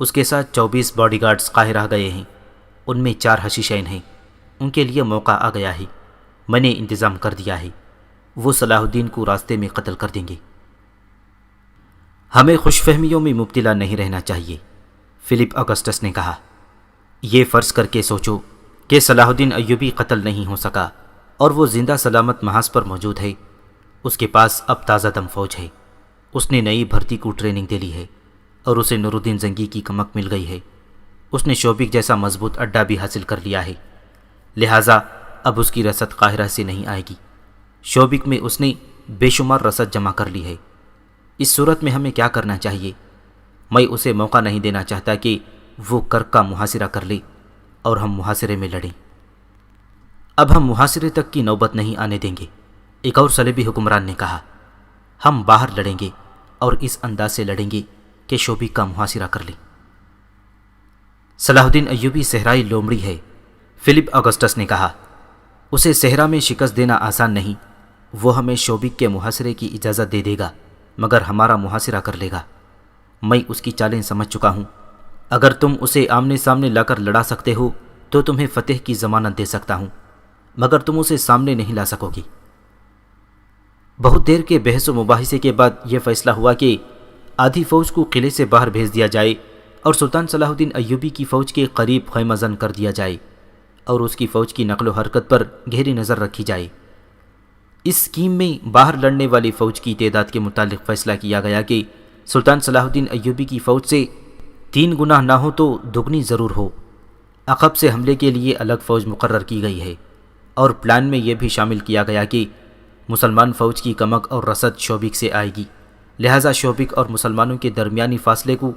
اس کے ساتھ 24 باڈی گارڈز قاہرہ گئے ہیں، ان میں 4 حشیشین ہیں۔ ان کے لیے موقع آ گیا ہے، میں نے انتظام کر دیا ہے، وہ صلاح الدین کو راستے میں قتل کر دیں گے۔ ہمیں خوش فہمیوں میں مبتلا نہیں رہنا چاہیے، فلپ اگسٹس نے کہا۔ یہ فرض کر کے سوچو کہ صلاح الدین ایوبی قتل نہیں ہو سکا اور وہ زندہ سلامت محاذ پر موجود ہے۔ اس کے پاس اب تازہ دم فوج ہے، اس نے نئی بھرتی کو ٹریننگ دے لی ہے اور اسے نور الدین زنگی کی کمک مل گئی ہے۔ اس نے شوبک جیسا مضبوط اڈا بھی حاصل کر لیا ہے، لہٰذا اب اس کی رسد قاہرہ سے نہیں آئے گی۔ شوبک میں اس نے بے شمار رسد جمع کر لی ہے۔ اس صورت میں ہمیں کیا کرنا چاہیے؟ میں اسے موقع نہیں دینا چاہتا کہ وہ کرک کا محاصرہ کر لے اور ہم محاصرے میں لڑیں۔ اب ہم محاصرے تک کی نوبت نہیں آنے دیں گے، ایک اور صلیبی حکمران نے کہا۔ ہم باہر لڑیں گے اور اس انداز سے لڑیں گے کہ شوبک کا محاصرہ کر لیں۔ صلاح الدین ایوبی صحرائی لومڑی ہے، فلپ اگسٹس نے کہا۔ اسے صحرا میں شکست دینا آسان نہیں۔ وہ ہمیں شوبک کے محاصرے کی اجازت دے دے گا، مگر ہمارا محاصرہ کر لے گا۔ میں اس کی چالیں سمجھ چکا ہوں۔ اگر تم اسے آمنے سامنے لا کر لڑا سکتے ہو تو تمہیں فتح کی ضمانت دے سکتا ہوں، مگر تم اسے سامنے نہیں لا سکو گے۔ بہت دیر کے بحث و مباحثے کے بعد یہ فیصلہ ہوا کہ آدھی فوج کو قلعے سے باہر بھیج دیا جائے اور سلطان صلاح الدین ایوبی کی فوج کے قریب خیمہ زن کر دیا جائے اور اس کی فوج کی نقل و حرکت پر گہری نظر رکھی جائے۔ اس اسکیم میں باہر لڑنے والی فوج کی تعداد کے متعلق فیصلہ کیا گیا کہ سلطان صلاح الدین ایوبی کی فوج سے 3 گنا نہ ہو تو دگنی ضرور ہو۔ عقب سے حملے کے لیے الگ فوج مقرر کی گئی ہے، اور پلان میں یہ بھی شامل کیا گیا کہ مسلمان فوج کی کمک اور رسد شوبک سے آئے گی، لہٰذا شوبک اور مسلمانوں کے درمیانی فاصلے کو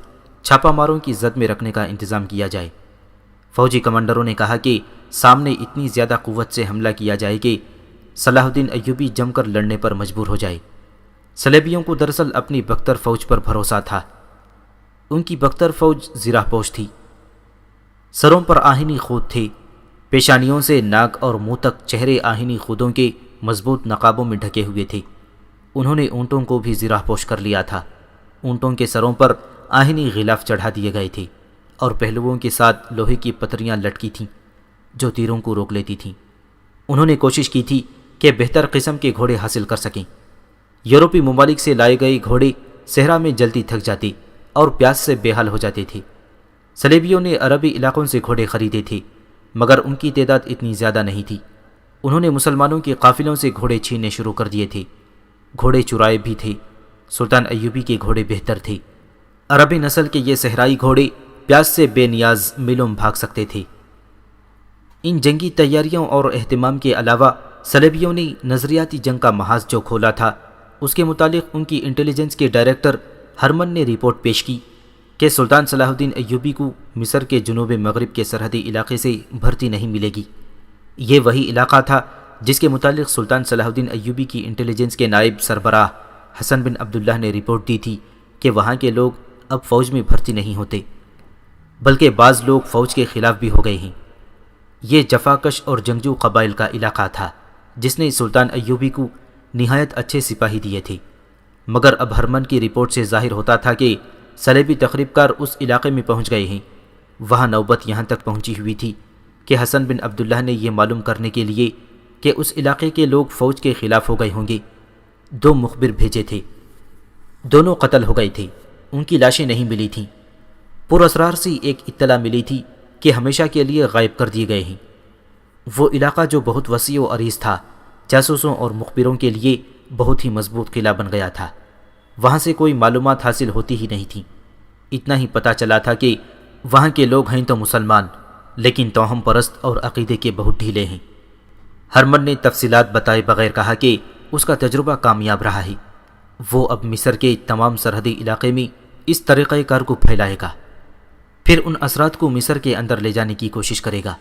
چھاپا ماروں کی زد میں رکھنے کا انتظام کیا جائے۔ فوجی کمانڈروں نے کہا کہ سامنے اتنی زیادہ قوت سے حملہ کیا جائے کہ صلاح الدین ایوبی جم کر لڑنے پر مجبور ہو جائے۔ صلیبیوں کو دراصل اپنی بختر فوج پر بھروسہ تھا۔ ان کی بختر فوج زرہ پوش تھی، سروں پر آہنی خود تھے، پیشانیوں سے ناک اور منہ تک چہرے آہنی خودوں کے مضبوط نقابوں میں ڈھکے ہوئے تھے۔ انہوں نے اونٹوں کو بھی زرہ پوش کر لیا تھا۔ اونٹوں کے سروں پر آہنی غلاف چڑھا دیے گئے تھے اور پہلوؤں کے ساتھ لوہے کی پتریاں لٹکی تھیں جو تیروں کو روک لیتی تھیں۔ انہوں نے کوشش کی تھی کہ بہتر قسم کے گھوڑے حاصل کر سکیں۔ یورپی ممالک سے لائے گئے گھوڑے صحرا میں جلدی تھک جاتے اور پیاس سے بے حال ہو جاتے تھے۔ صلیبیوں نے عربی علاقوں سے گھوڑے خریدے تھے، مگر ان کی تعداد اتنی زیادہ نہیں تھی۔ انہوں نے مسلمانوں کے قافلوں سے گھوڑے چھیننے شروع کر دیے تھے۔ گھوڑے چرائے بھی تھے۔ سلطان ایوبی کے گھوڑے بہتر تھے۔ عربی نسل کے یہ صحرائی گھوڑے پیاس سے بے نیاز میلوں بھاگ سکتے تھے۔ ان جنگی تیاریوں اور اہتمام کے علاوہ صلیبیوں نے نظریاتی جنگ کا محاذ جو کھولا تھا، اس کے متعلق ان کی انٹیلیجنس کے ڈائریکٹر ہرمن نے رپورٹ پیش کی کہ سلطان صلاح الدین ایوبی کو مصر کے جنوب مغرب کے سرحدی علاقے سے بھرتی نہیں ملے گی۔ یہ وہی علاقہ تھا جس کے متعلق سلطان صلاح الدین ایوبی کی انٹیلیجنس کے نائب سربراہ حسن بن عبداللہ نے رپورٹ دی تھی کہ وہاں کے لوگ اب فوج میں بھرتی نہیں ہوتے، بلکہ بعض لوگ فوج کے خلاف بھی ہو گئے ہیں۔ یہ جفاکش اور جنگجو قبائل کا علاقہ تھا جس نے سلطان ایوبی کو نہایت اچھے سپاہی دیے تھے۔ مگر اب ہرمن کی رپورٹ سے ظاہر ہوتا تھا کہ صلیبی تخریب کار اس علاقے میں پہنچ گئے ہیں۔ وہاں نوبت یہاں تک پہنچی ہوئی تھی کہ حسن بن عبداللہ نے یہ معلوم کرنے کے لیے کہ اس علاقے کے لوگ فوج کے خلاف ہو گئے ہوں گے 2 مخبر بھیجے تھے۔ دونوں قتل ہو گئے تھے، ان کی لاشیں نہیں ملی تھیں۔ پر اسرار سی ایک اطلاع ملی تھی کہ ہمیشہ کے لیے غائب کر دیے گئے ہیں۔ وہ علاقہ جو بہت وسیع و عریض تھا، جاسوسوں اور مخبروں کے لیے بہت ہی مضبوط قلعہ بن گیا تھا۔ وہاں سے کوئی معلومات حاصل ہوتی ہی نہیں تھیں۔ اتنا ہی پتہ چلا تھا کہ وہاں کے لوگ ہیں تو مسلمان، لیکن توہم پرست اور عقیدے کے بہت ڈھیلے ہیں۔ ہرمن نے تفصیلات بتائے بغیر کہا کہ اس کا تجربہ کامیاب رہا ہے۔ وہ اب مصر کے تمام سرحدی علاقے میں اس طریقہ کار کو پھیلائے گا، پھر ان اثرات کو مصر کے اندر لے جانے کی کوشش کرے گا۔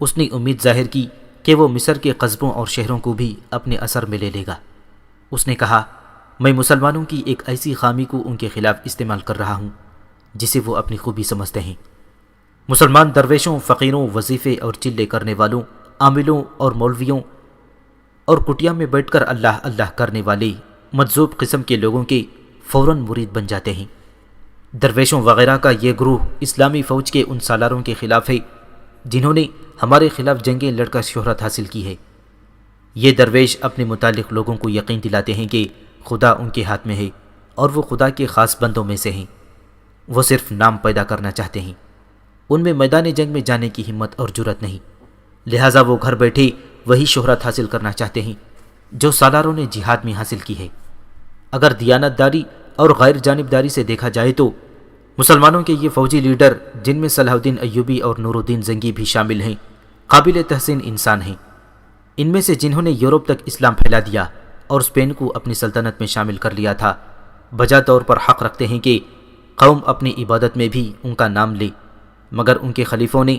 اس نے امید ظاہر کی کہ وہ مصر کے قصبوں اور شہروں کو بھی اپنے اثر میں لے لے گا۔ اس نے کہا، میں مسلمانوں کی ایک ایسی خامی کو ان کے خلاف استعمال کر رہا ہوں جسے وہ اپنی خوبی سمجھتے ہیں۔ مسلمان درویشوں، فقیروں، وظیفے اور چلے کرنے والوں، عاملوں اور مولویوں اور کٹیا میں بیٹھ کر اللہ اللہ کرنے والے مجذوب قسم کے لوگوں کے فوراً مرید بن جاتے ہیں۔ درویشوں وغیرہ کا یہ گروہ اسلامی فوج کے ان سالاروں کے خلاف ہے جنہوں نے ہمارے خلاف جنگیں لڑ کر شہرت حاصل کی ہے۔ یہ درویش اپنے متعلق لوگوں کو یقین دلاتے ہیں کہ خدا ان کے ہاتھ میں ہے اور وہ خدا کے خاص بندوں میں سے ہیں۔ وہ صرف نام پیدا کرنا چاہتے ہیں، ان میں میدان جنگ میں جانے کی ہمت اور جرأت نہیں، لہٰذا وہ گھر بیٹھے وہی شہرت حاصل کرنا چاہتے ہیں جو سالاروں نے جہاد میں حاصل کی ہے۔ اگر دیانت داری اور غیر جانبداری سے دیکھا جائے تو مسلمانوں کے یہ فوجی لیڈر، جن میں صلاح الدین ایوبی اور نور الدین زنگی بھی شامل ہیں، قابل تحسین انسان ہیں۔ ان میں سے جنہوں نے یورپ تک اسلام پھیلا دیا اور اسپین کو اپنی سلطنت میں شامل کر لیا تھا، بجا طور پر حق رکھتے ہیں کہ قوم اپنی عبادت میں بھی ان کا نام لے، مگر ان کے خلیفوں نے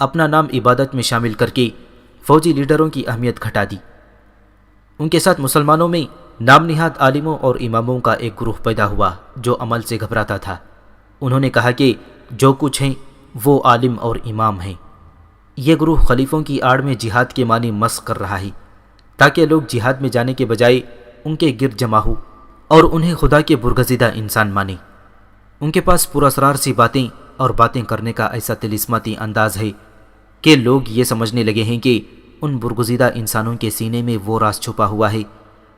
اپنا نام عبادت میں شامل کر کے فوجی لیڈروں کی اہمیت گھٹا دی۔ ان کے ساتھ مسلمانوں میں نام نہاد عالموں اور اماموں کا ایک گروہ پیدا ہوا جو عمل سے گھبراتا تھا۔ انہوں نے کہا کہ جو کچھ ہیں وہ عالم اور امام ہیں۔ یہ گروہ خلیفوں کی آڑ میں جہاد کے معنی مسخ کر رہا ہے تاکہ لوگ جہاد میں جانے کے بجائے ان کے گرد جمع ہو اور انہیں خدا کے برگزیدہ انسان مانیں۔ ان کے پاس پراسرار سی باتیں اور باتیں کرنے کا ایسا طلسماتی انداز ہے کہ لوگ یہ سمجھنے لگے ہیں کہ ان برگزیدہ انسانوں کے سینے میں وہ راز چھپا ہوا ہے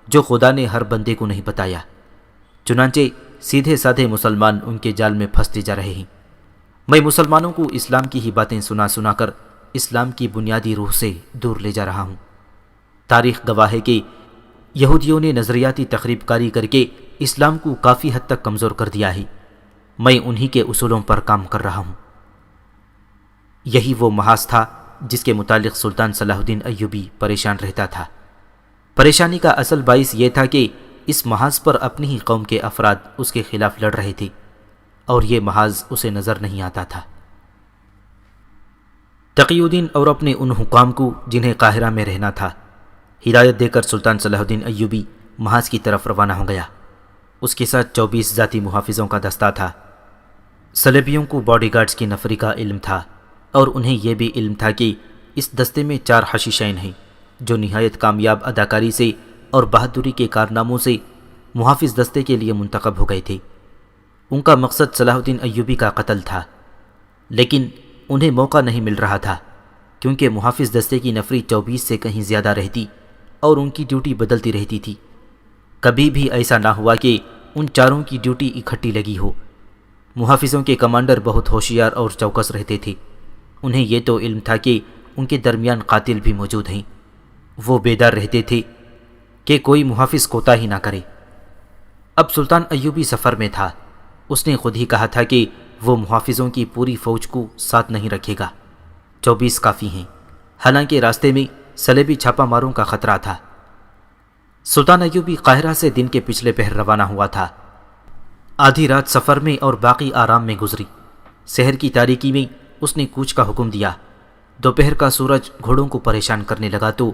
جو خدا نے ہر بندے کو نہیں بتایا۔ چنانچہ سیدھے سادھے مسلمان ان کے جال میں پھنستے جا رہے ہیں۔ میں مسلمانوں کو اسلام کی ہی باتیں سنا سنا کر اسلام کی بنیادی روح سے دور لے جا رہا ہوں۔ تاریخ گواہ ہے کہ یہودیوں نے نظریاتی تخریب کاری کر کے اسلام کو کافی حد تک کمزور کر دیا ہے۔ میں انہی کے اصولوں پر کام کر رہا ہوں۔ یہی وہ محاذ تھا جس کے متعلق سلطان صلاح الدین ایوبی پریشان رہتا تھا۔ پریشانی کا اصل باعث یہ تھا کہ اس محاذ پر اپنی ہی قوم کے افراد اس کے خلاف لڑ رہے تھے اور یہ محاذ اسے نظر نہیں آتا تھا۔ تقی الدین اور اپنے ان حکام کو جنہیں قاہرہ میں رہنا تھا ہدایت دے کر سلطان صلاح الدین ایوبی محاذ کی طرف روانہ ہو گیا۔ اس کے ساتھ 24 ذاتی محافظوں کا دستہ تھا۔ صلیبیوں کو باڈی گارڈز کی نفری کا علم تھا اور انہیں یہ بھی علم تھا کہ اس دستے میں 4 حشیشین ہیں جو نہایت کامیاب اداکاری سے اور بہادری کے کارناموں سے محافظ دستے کے لیے منتخب ہو گئے تھے۔ ان کا مقصد صلاح الدین ایوبی کا قتل تھا، لیکن انہیں موقع نہیں مل رہا تھا کیونکہ محافظ دستے کی نفری 24 سے کہیں زیادہ رہتی اور ان کی ڈیوٹی بدلتی رہتی تھی۔ کبھی بھی ایسا نہ ہوا کہ ان 4 کی ڈیوٹی اکٹھی لگی ہو۔ محافظوں کے کمانڈر بہت ہوشیار اور چوکس رہتے تھے۔ انہیں یہ تو علم تھا کہ ان کے درمیان قاتل بھی موجود ہیں۔ وہ بیدار رہتے تھے کہ کوئی محافظ کوتاہی نہ کرے۔ اب سلطان ایوبی سفر میں تھا۔ اس نے خود ہی کہا تھا کہ وہ محافظوں کی پوری فوج کو ساتھ نہیں رکھے گا، 24 کافی ہیں، حالانکہ راستے میں صلیبی چھاپا ماروں کا خطرہ تھا۔ سلطان ایوبی قاہرہ سے دن کے پچھلے پہر روانہ ہوا تھا۔ آدھی رات سفر میں اور باقی آرام میں گزری۔ سحر کی تاریکی میں اس نے کوچ کا حکم دیا۔ دوپہر کا سورج گھوڑوں کو پریشان کرنے لگا تو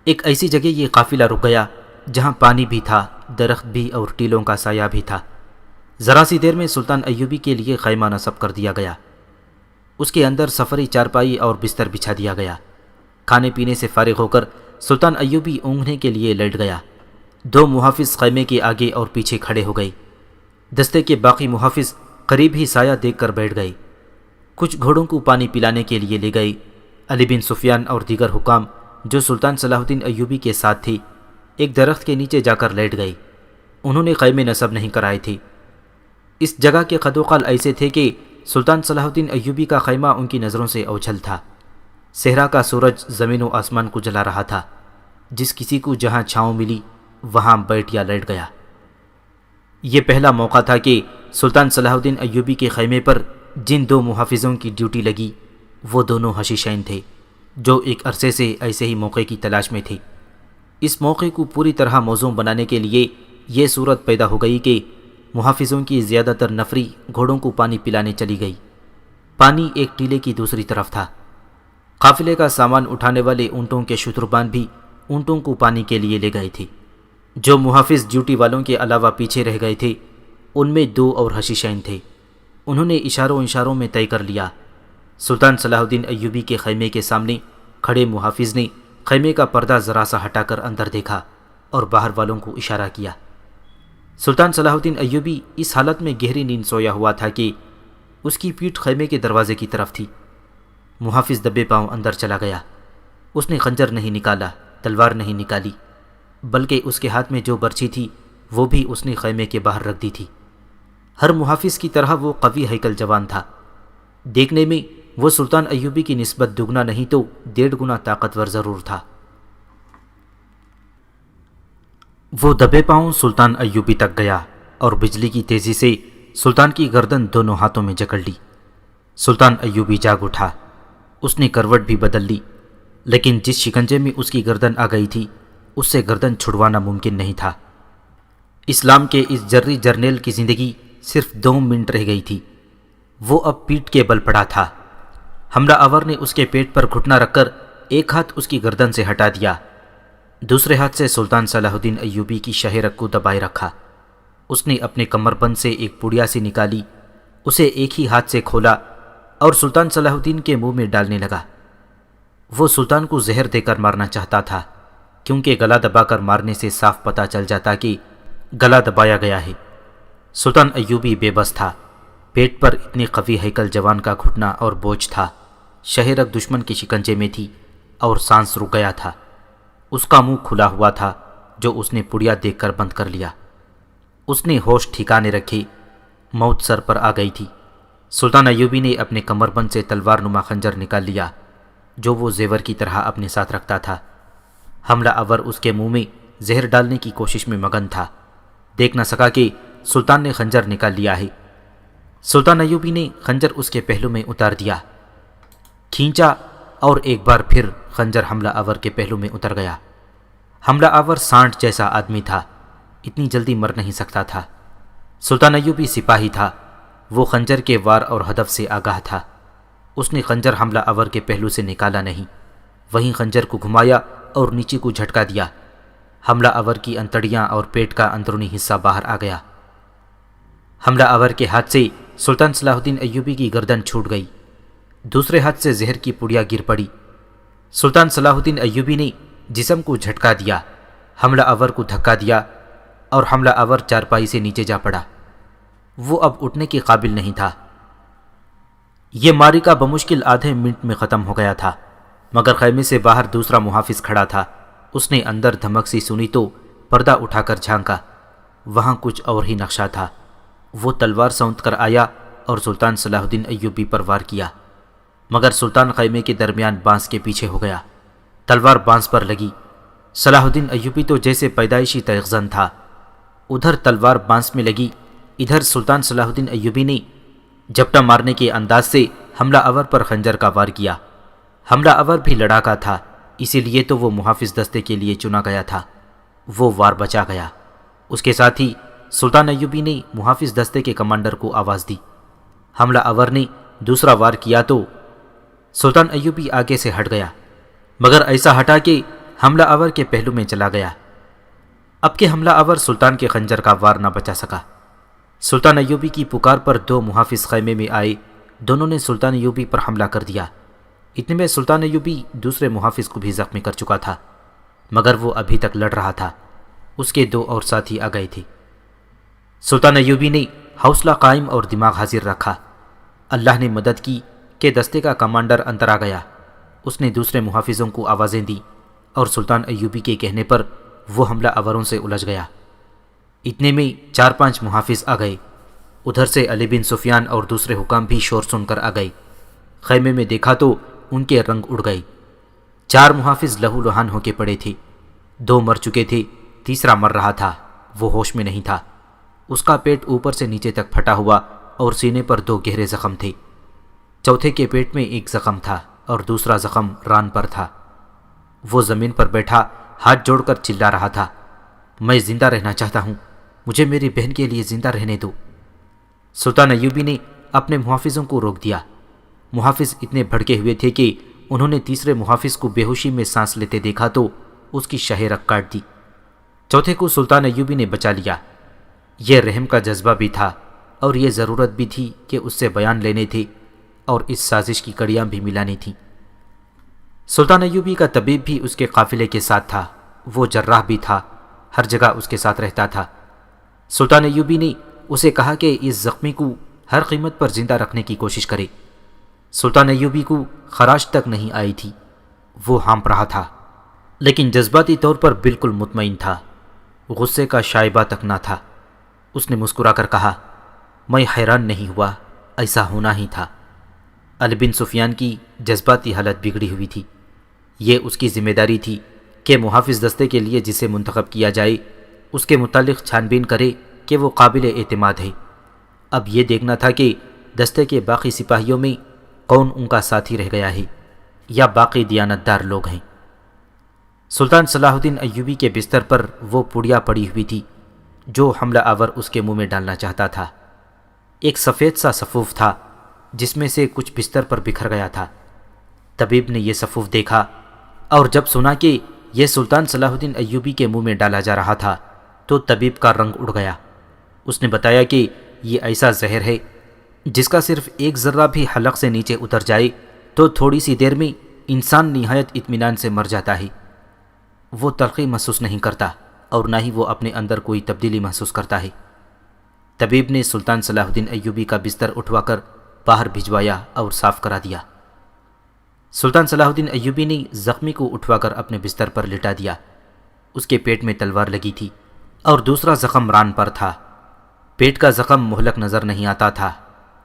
ایک ایسی جگہ یہ قافلہ رک گیا جہاں پانی بھی تھا، درخت بھی اور ٹیلوں کا سایہ بھی تھا۔ ذرا سی دیر میں سلطان ایوبی کے لیے خیمہ نصب کر دیا گیا۔ اس کے اندر سفری چارپائی اور بستر بچھا دیا گیا۔ کھانے پینے سے فارغ ہو کر سلطان ایوبی اونگنے کے لیے لیٹ گیا۔ دو محافظ خیمے کے آگے اور پیچھے کھڑے ہو گئے۔ دستے کے باقی محافظ قریب ہی سایہ دیکھ کر بیٹھ گئے۔ کچھ گھوڑوں کو پانی پلانے کے لیے لے گئے۔ علی بن سفیان اور دیگر حکام جو سلطان صلاح الدین ایوبی کے ساتھ تھے ایک درخت کے نیچے جا کر لیٹ گئے۔ انہوں نے خیمے نصب نہیں کرائے تھے۔ اس جگہ کے قد و قال ایسے تھے کہ سلطان صلاح الدین ایوبی کا خیمہ ان کی نظروں سے اوجھل تھا۔ صحرا کا سورج زمین و آسمان کو جلا رہا تھا۔ جس کسی کو جہاں چھاؤں ملی وہاں بیٹھ یا لیٹ گیا۔ یہ پہلا موقع تھا کہ سلطان صلاح الدین ایوبی کے خیمے پر جن دو محافظوں کی ڈیوٹی لگی وہ دونوں حشیشین تھے جو ایک عرصے سے ایسے ہی موقع کی تلاش میں تھے۔ اس موقع کو پوری طرح موزوں بنانے کے لیے یہ صورت پیدا ہو گئی کہ محافظوں کی زیادہ تر نفری گھوڑوں کو پانی پلانے چلی گئی۔ پانی ایک ٹیلے کی دوسری طرف تھا۔ قافلے کا سامان اٹھانے والے اونٹوں کے شتربان بھی اونٹوں کو پانی کے لیے لے گئے تھے۔ جو محافظ ڈیوٹی والوں کے علاوہ پیچھے رہ گئے تھے ان میں دو اور حشیشین تھے۔ انہوں نے اشاروں میں طے کر لیا۔ سلطان صلاح الدین ایوبی کے خیمے کے سامنے کھڑے محافظ نے خیمے کا پردہ ذرا سا ہٹا کر اندر دیکھا اور باہر والوں کو اشارہ کیا۔ سلطان صلاح الدین ایوبی اس حالت میں گہری نیند سویا ہوا تھا کہ اس کی پیٹھ خیمے کے دروازے کی طرف تھی۔ محافظ دبے پاؤں اندر چلا گیا۔ اس نے خنجر نہیں نکالا، تلوار نہیں نکالی، بلکہ اس کے ہاتھ میں جو برچھی تھی وہ بھی اس نے خیمے کے باہر رکھ دی تھی۔ ہر محافظ کی طرح وہ قوی ہیکل جوان تھا۔ دیکھنے میں وہ سلطان ایوبی کی نسبت دگنا نہیں تو 1.5 گنا طاقتور ضرور تھا۔ وہ دبے پاؤں سلطان ایوبی تک گیا اور بجلی کی تیزی سے سلطان کی گردن دونوں ہاتھوں میں جکڑ لی۔ سلطان ایوبی جاگ اٹھا۔ اس نے کروٹ بھی بدل لی، لیکن جس شکنجے میں اس کی گردن آ گئی تھی اس سے گردن چھڑوانا ممکن نہیں تھا۔ اسلام کے اس جرری جرنیل کی زندگی صرف 2 منٹ رہ گئی تھی۔ وہ اب پیٹ کے بل پڑا تھا۔ حملہ آور نے اس کے پیٹ پر گھٹنا رکھ کر ایک ہاتھ اس کی گردن سے ہٹا دیا، دوسرے ہاتھ سے سلطان صلاح الدین ایوبی کی شہ رگ کو دبائے رکھا۔ اس نے اپنے کمر بند سے ایک پڑیا سی نکالی، اسے ایک ہی ہاتھ سے کھولا اور سلطان صلاح الدین کے منہ میں ڈالنے لگا۔ وہ سلطان کو زہر دے کر مارنا چاہتا تھا، کیونکہ گلا دبا کر مارنے سے صاف پتہ چل جاتا کہ گلا دبایا گیا ہے۔ سلطان ایوبی بے بس تھا۔ پیٹ پر اتنی قوی ہیکل جوان کا گھٹنا اور بوجھ تھا، شہ رگ دشمن کے شکنجے میں تھی اور سانس رک گیا تھا۔ اس کا منہ کھلا ہوا تھا جو اس نے پڑیا دیکھ کر بند کر لیا۔ اس نے ہوش ٹھکانے رکھے، موت سر پر آ گئی تھی۔ سلطان ایوبی نے اپنے کمر بند سے تلوار نما خنجر نکال لیا جو وہ زیور کی طرح اپنے ساتھ رکھتا تھا۔ حملہ آور اس کے منہ میں زہر ڈالنے کی کوشش میں مگن تھا، دیکھ نہ سکا کہ سلطان نے خنجر نکال لیا ہے۔ سلطان ایوبی نے خنجر اس کے پہلو میں اتار دیا، کھینچا اور ایک بار پھر خنجر حملہ آور کے پہلو میں اتر گیا۔ حملہ آور سانڈ جیسا آدمی تھا، اتنی جلدی مر نہیں سکتا تھا۔ سلطان ایوبی سپاہی تھا، وہ خنجر کے وار اور ہدف سے آگاہ تھا۔ اس نے خنجر حملہ آور کے پہلو سے نکالا نہیں، وہیں خنجر کو گھمایا اور نیچے کو جھٹکا دیا۔ حملہ آور کی انتڑیاں اور پیٹ کا اندرونی حصہ باہر آ گیا۔ حملہ آور کے ہاتھ سے سلطان صلاح الدین ایوبی کی گردن چھوٹ گئی، دوسرے ہاتھ سے زہر کی پڑیا گر پڑی۔ سلطان صلاح الدین ایوبی نے جسم کو جھٹکا دیا، حملہ آور کو دھکا دیا اور حملہ آور چارپائی سے نیچے جا پڑا۔ وہ اب اٹھنے کے قابل نہیں تھا۔ یہ معرکہ بمشکل آدھے منٹ میں ختم ہو گیا تھا، مگر خیمے سے باہر دوسرا محافظ کھڑا تھا۔ اس نے اندر دھمک سی سنی تو پردہ اٹھا کر جھانکا، وہاں کچھ اور ہی نقشہ تھا۔ وہ تلوار سونت کر آیا اور سلطان صلاح الدین ایوبی پر وار کیا، مگر سلطان خیمے کے درمیان بانس کے پیچھے ہو گیا۔ تلوار بانس پر لگی۔ صلاح الدین ایوبی تو جیسے پیدائشی تیغزن تھا، ادھر تلوار بانس میں لگی، ادھر سلطان صلاح الدین ایوبی نے جھپٹا مارنے کے انداز سے حملہ آور پر خنجر کا وار کیا۔ حملہ آور بھی لڑاکا تھا، اسی لیے تو وہ محافظ دستے کے لیے چنا گیا تھا۔ وہ وار بچا گیا۔ اس کے ساتھ ہی سلطان ایوبی نے محافظ دستے کے کمانڈر کو آواز دی۔ حملہ آور نے دوسرا وار کیا تو سلطان ایوبی آگے سے ہٹ گیا، مگر ایسا ہٹا کہ حملہ آور کے پہلو میں چلا گیا۔ اب کے حملہ آور سلطان کے خنجر کا وار نہ بچا سکا۔ سلطان ایوبی کی پکار پر 2 محافظ خیمے میں آئے، دونوں نے سلطان ایوبی پر حملہ کر دیا۔ اتنے میں سلطان ایوبی دوسرے محافظ کو بھی زخمی کر چکا تھا، مگر وہ ابھی تک لڑ رہا تھا۔ اس کے 2 اور ساتھی آ گئے تھے۔ سلطان ایوبی نے حوصلہ قائم اور دماغ حاضر رکھا۔ اللہ نے مدد کی کہ دستے کا کمانڈر اندر آ گیا۔ اس نے دوسرے محافظوں کو آوازیں دی اور سلطان ایوبی کے کہنے پر وہ حملہ آوروں سے الجھ گیا۔ اتنے میں 4-5 محافظ آ گئے۔ ادھر سے علی بن سفیان اور دوسرے حکام بھی شور سن کر آ گئے۔ خیمے میں دیکھا تو ان کے رنگ اڑ گئے۔ 4 محافظ لہو لہان ہو کے پڑے تھے۔ 2 مر چکے تھے، تیسرا مر رہا تھا، وہ ہوش میں نہیں تھا۔ اس کا پیٹ اوپر سے نیچے تک پھٹا ہوا اور سینے پر 2 گہرے زخم تھے۔ چوتھے کے پیٹ میں 1 زخم تھا اور دوسرا زخم ران پر تھا۔ وہ زمین پر بیٹھا ہاتھ جوڑ کر چلا رہا تھا، میں زندہ رہنا چاہتا ہوں، مجھے میری بہن کے لیے زندہ رہنے دو۔ سلطان ایوبی نے اپنے محافظوں کو روک دیا۔ محافظ اتنے بھڑکے ہوئے تھے کہ انہوں نے تیسرے محافظ کو بے ہوشی میں سانس لیتے دیکھا تو اس کی شاہ رگ کاٹ دی۔ چوتھے کو سلطان ایوبی نے بچا لیا۔ یہ رحم کا جذبہ بھی تھا اور یہ ضرورت بھی تھی کہ اس سے بیان لینے تھے اور اس سازش کی کڑیاں بھی ملانی تھیں۔ سلطان ایوبی کا طبیب بھی اس کے قافلے کے ساتھ تھا، وہ جراح بھی تھا، ہر جگہ اس کے ساتھ رہتا تھا۔ سلطان ایوبی نے اسے کہا کہ اس زخمی کو ہر قیمت پر زندہ رکھنے کی کوشش کرے۔ سلطان ایوبی کو خراش تک نہیں آئی تھی، وہ ہانپ رہا تھا، لیکن جذباتی طور پر بالکل مطمئن تھا، غصے کا شائبہ تک نہ تھا۔ اس نے مسکرا کر کہا، میں حیران نہیں ہوا، ایسا ہونا ہی تھا۔ علی بن سفیان کی جذباتی حالت بگڑی ہوئی تھی۔ یہ اس کی ذمہ داری تھی کہ محافظ دستے کے لیے جسے منتخب کیا جائے اس کے متعلق چھان بین کرے کہ وہ قابل اعتماد ہے۔ اب یہ دیکھنا تھا کہ دستے کے باقی سپاہیوں میں کون ان کا ساتھی رہ گیا ہے یا باقی دیانتدار لوگ ہیں۔ سلطان صلاح الدین ایوبی کے بستر پر وہ پڑیا پڑی ہوئی تھی جو حملہ آور اس کے منہ میں ڈالنا چاہتا تھا۔ ایک سفید سا صفوف تھا جس میں سے کچھ بستر پر بکھر گیا تھا۔ طبیب نے یہ صفوف دیکھا اور جب سنا کہ یہ سلطان صلاح الدین ایوبی کے منہ میں ڈالا جا رہا تھا تو طبیب کا رنگ اڑ گیا۔ اس نے بتایا کہ یہ ایسا زہر ہے جس کا صرف 1 ذرہ بھی حلق سے نیچے اتر جائے تو تھوڑی سی دیر میں انسان نہایت اطمینان سے مر جاتا ہے۔ وہ تلخی محسوس نہیں کرتا اور نہ ہی وہ اپنے اندر کوئی تبدیلی محسوس کرتا ہے۔ طبیب نے سلطان صلاح الدین ایوبی کا بستر اٹھوا کر باہر بھجوایا اور صاف کرا دیا۔ سلطان صلاح الدین ایوبی نے زخمی کو اٹھوا کر اپنے بستر پر لٹا دیا۔ اس کے پیٹ میں تلوار لگی تھی اور دوسرا زخم ران پر تھا۔ پیٹ کا زخم مہلک نظر نہیں آتا تھا،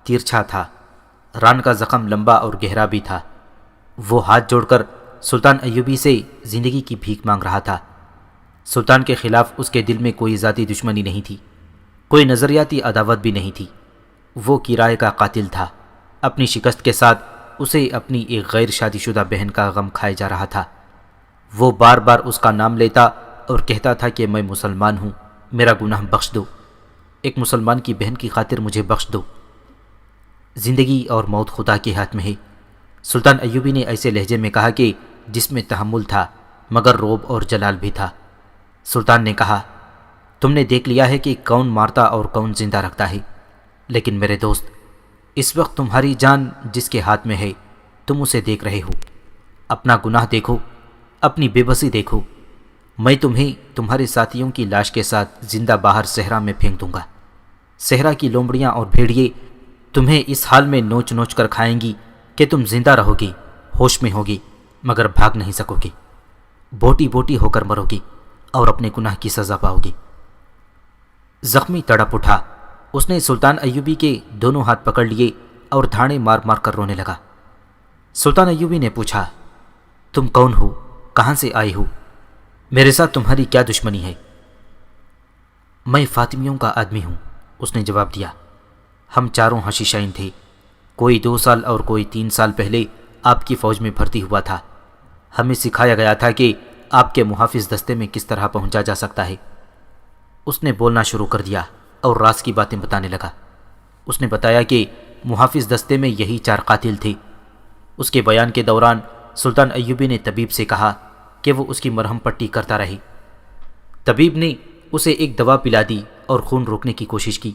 تیرچھا تھا۔ ران کا زخم لمبا اور گہرا بھی تھا۔ وہ ہاتھ جوڑ کر سلطان ایوبی سے زندگی کی بھیک مانگ رہا تھا۔ سلطان کے خلاف اس کے دل میں کوئی ذاتی دشمنی نہیں تھی، کوئی نظریاتی عداوت بھی نہیں تھی۔ وہ کرائے کا قاتل تھا۔ اپنی شکست کے ساتھ اسے اپنی ایک غیر شادی شدہ بہن کا غم کھائے جا رہا تھا۔ وہ بار بار اس کا نام لیتا اور کہتا تھا کہ میں مسلمان ہوں، میرا گناہ بخش دو، ایک مسلمان کی بہن کی خاطر مجھے بخش دو۔ زندگی اور موت خدا کے ہاتھ میں ہے۔ سلطان ایوبی نے ایسے لہجے میں کہا کہ جس میں تحمل تھا مگر روب اور جلال بھی تھا۔ سلطان نے کہا، تم نے دیکھ لیا ہے کہ کون مارتا اور کون زندہ رکھتا ہے، لیکن میرے دوست اس وقت تمہاری جان جس کے ہاتھ میں ہے تم اسے دیکھ رہے ہو۔ اپنا گناہ دیکھو، اپنی بے بسی دیکھو۔ میں تمہیں تمہارے ساتھیوں کی لاش کے ساتھ زندہ باہر صحرا میں پھینک دوں گا۔ صحرا کی لومڑیاں اور بھیڑیے تمہیں اس حال میں نوچ نوچ کر کھائیں گی کہ تم زندہ رہو گے، ہوش میں ہوگی مگر بھاگ نہیں سکو گے، بوٹی بوٹی ہو کر مرو گے اور اپنے گناہ کی سزا پاؤ گے۔ زخمی تڑپ اٹھا۔ اس نے سلطان ایوبی کے دونوں ہاتھ پکڑ لیے اور دھاڑے مار مار کر رونے لگا۔ سلطان ایوبی نے پوچھا، تم کون ہو، کہاں سے آئے ہو، میرے ساتھ تمہاری کیا دشمنی ہے؟ میں فاطمیوں کا آدمی ہوں، اس نے جواب دیا۔ ہم چاروں حشیشین تھے، کوئی 2 سال اور کوئی 3 سال پہلے آپ کی فوج میں بھرتی ہوا تھا۔ ہمیں سکھایا گیا تھا کہ آپ کے محافظ دستے میں کس طرح پہنچا جا سکتا ہے۔ اس نے بولنا شروع کر دیا اور راز کی باتیں بتانے لگا۔ اس نے بتایا کہ محافظ دستے میں یہی 4 قاتل تھے۔ اس کے بیان کے دوران سلطان ایوبی نے طبیب سے کہا کہ وہ اس کی مرہم پٹی کرتا رہے۔ طبیب نے اسے ایک دوا پلا دی اور خون روکنے کی کوشش کی۔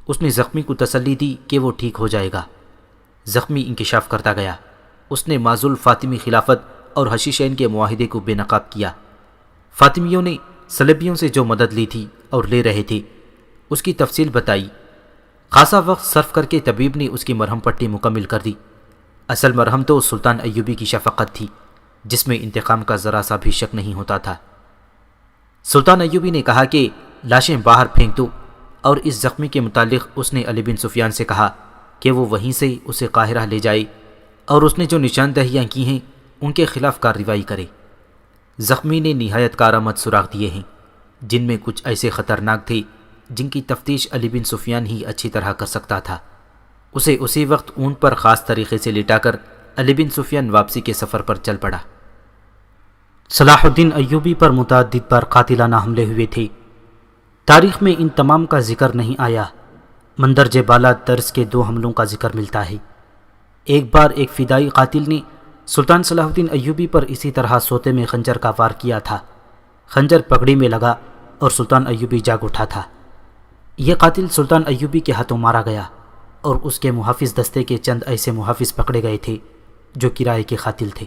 اس نے زخمی کو تسلی دی کہ وہ ٹھیک ہو جائے گا۔ زخمی انکشاف کرتا گیا۔ اس نے معزول فاطمی خلافت اور حشیشین کے معاہدے کو بے نقاب کیا۔ فاطمیوں نے صلیبیوں سے جو مدد لی تھی اور لے رہے تھے اس کی تفصیل بتائی۔ خاصا وقت صرف کر کے طبیب نے اس کی مرہم پٹی مکمل کر دی۔ اصل مرہم تو سلطان ایوبی کی شفقت تھی، جس میں انتقام کا ذرا سا بھی شک نہیں ہوتا تھا۔ سلطان ایوبی نے کہا کہ لاشیں باہر پھینک دو، اور اس زخمی کے متعلق اس نے علی بن سفیان سے کہا کہ وہ وہیں سے اسے قاہرہ لے جائے اور اس نے جو نشاندہیاں کی ہیں ان کے خلاف کارروائی کرے۔ زخمی نے نہایت کارآمد سراغ دیے ہیں، جن میں کچھ ایسے خطرناک تھے جن کی تفتیش علی بن سفیان ہی اچھی طرح کر سکتا تھا۔ اسے اسی وقت اونٹ پر خاص طریقے سے لٹا کر علی بن سفیان واپسی کے سفر پر چل پڑا۔ صلاح الدین ایوبی پر متعدد بار قاتلانہ حملے ہوئے تھے۔ تاریخ میں ان تمام کا ذکر نہیں آیا۔ مندرجہ بالا طرز کے 2 حملوں کا ذکر ملتا ہے۔ ایک بار ایک فدائی قاتل نے سلطان صلاح الدین ایوبی پر اسی طرح سوتے میں خنجر کا وار کیا تھا۔ خنجر پگڑی میں لگا اور سلطان ایوبی جاگ اٹھا تھا۔ یہ قاتل سلطان ایوبی کے ہاتھوں مارا گیا اور اس کے محافظ دستے کے چند ایسے محافظ پکڑے گئے تھے جو کرائے کے قاتل تھے۔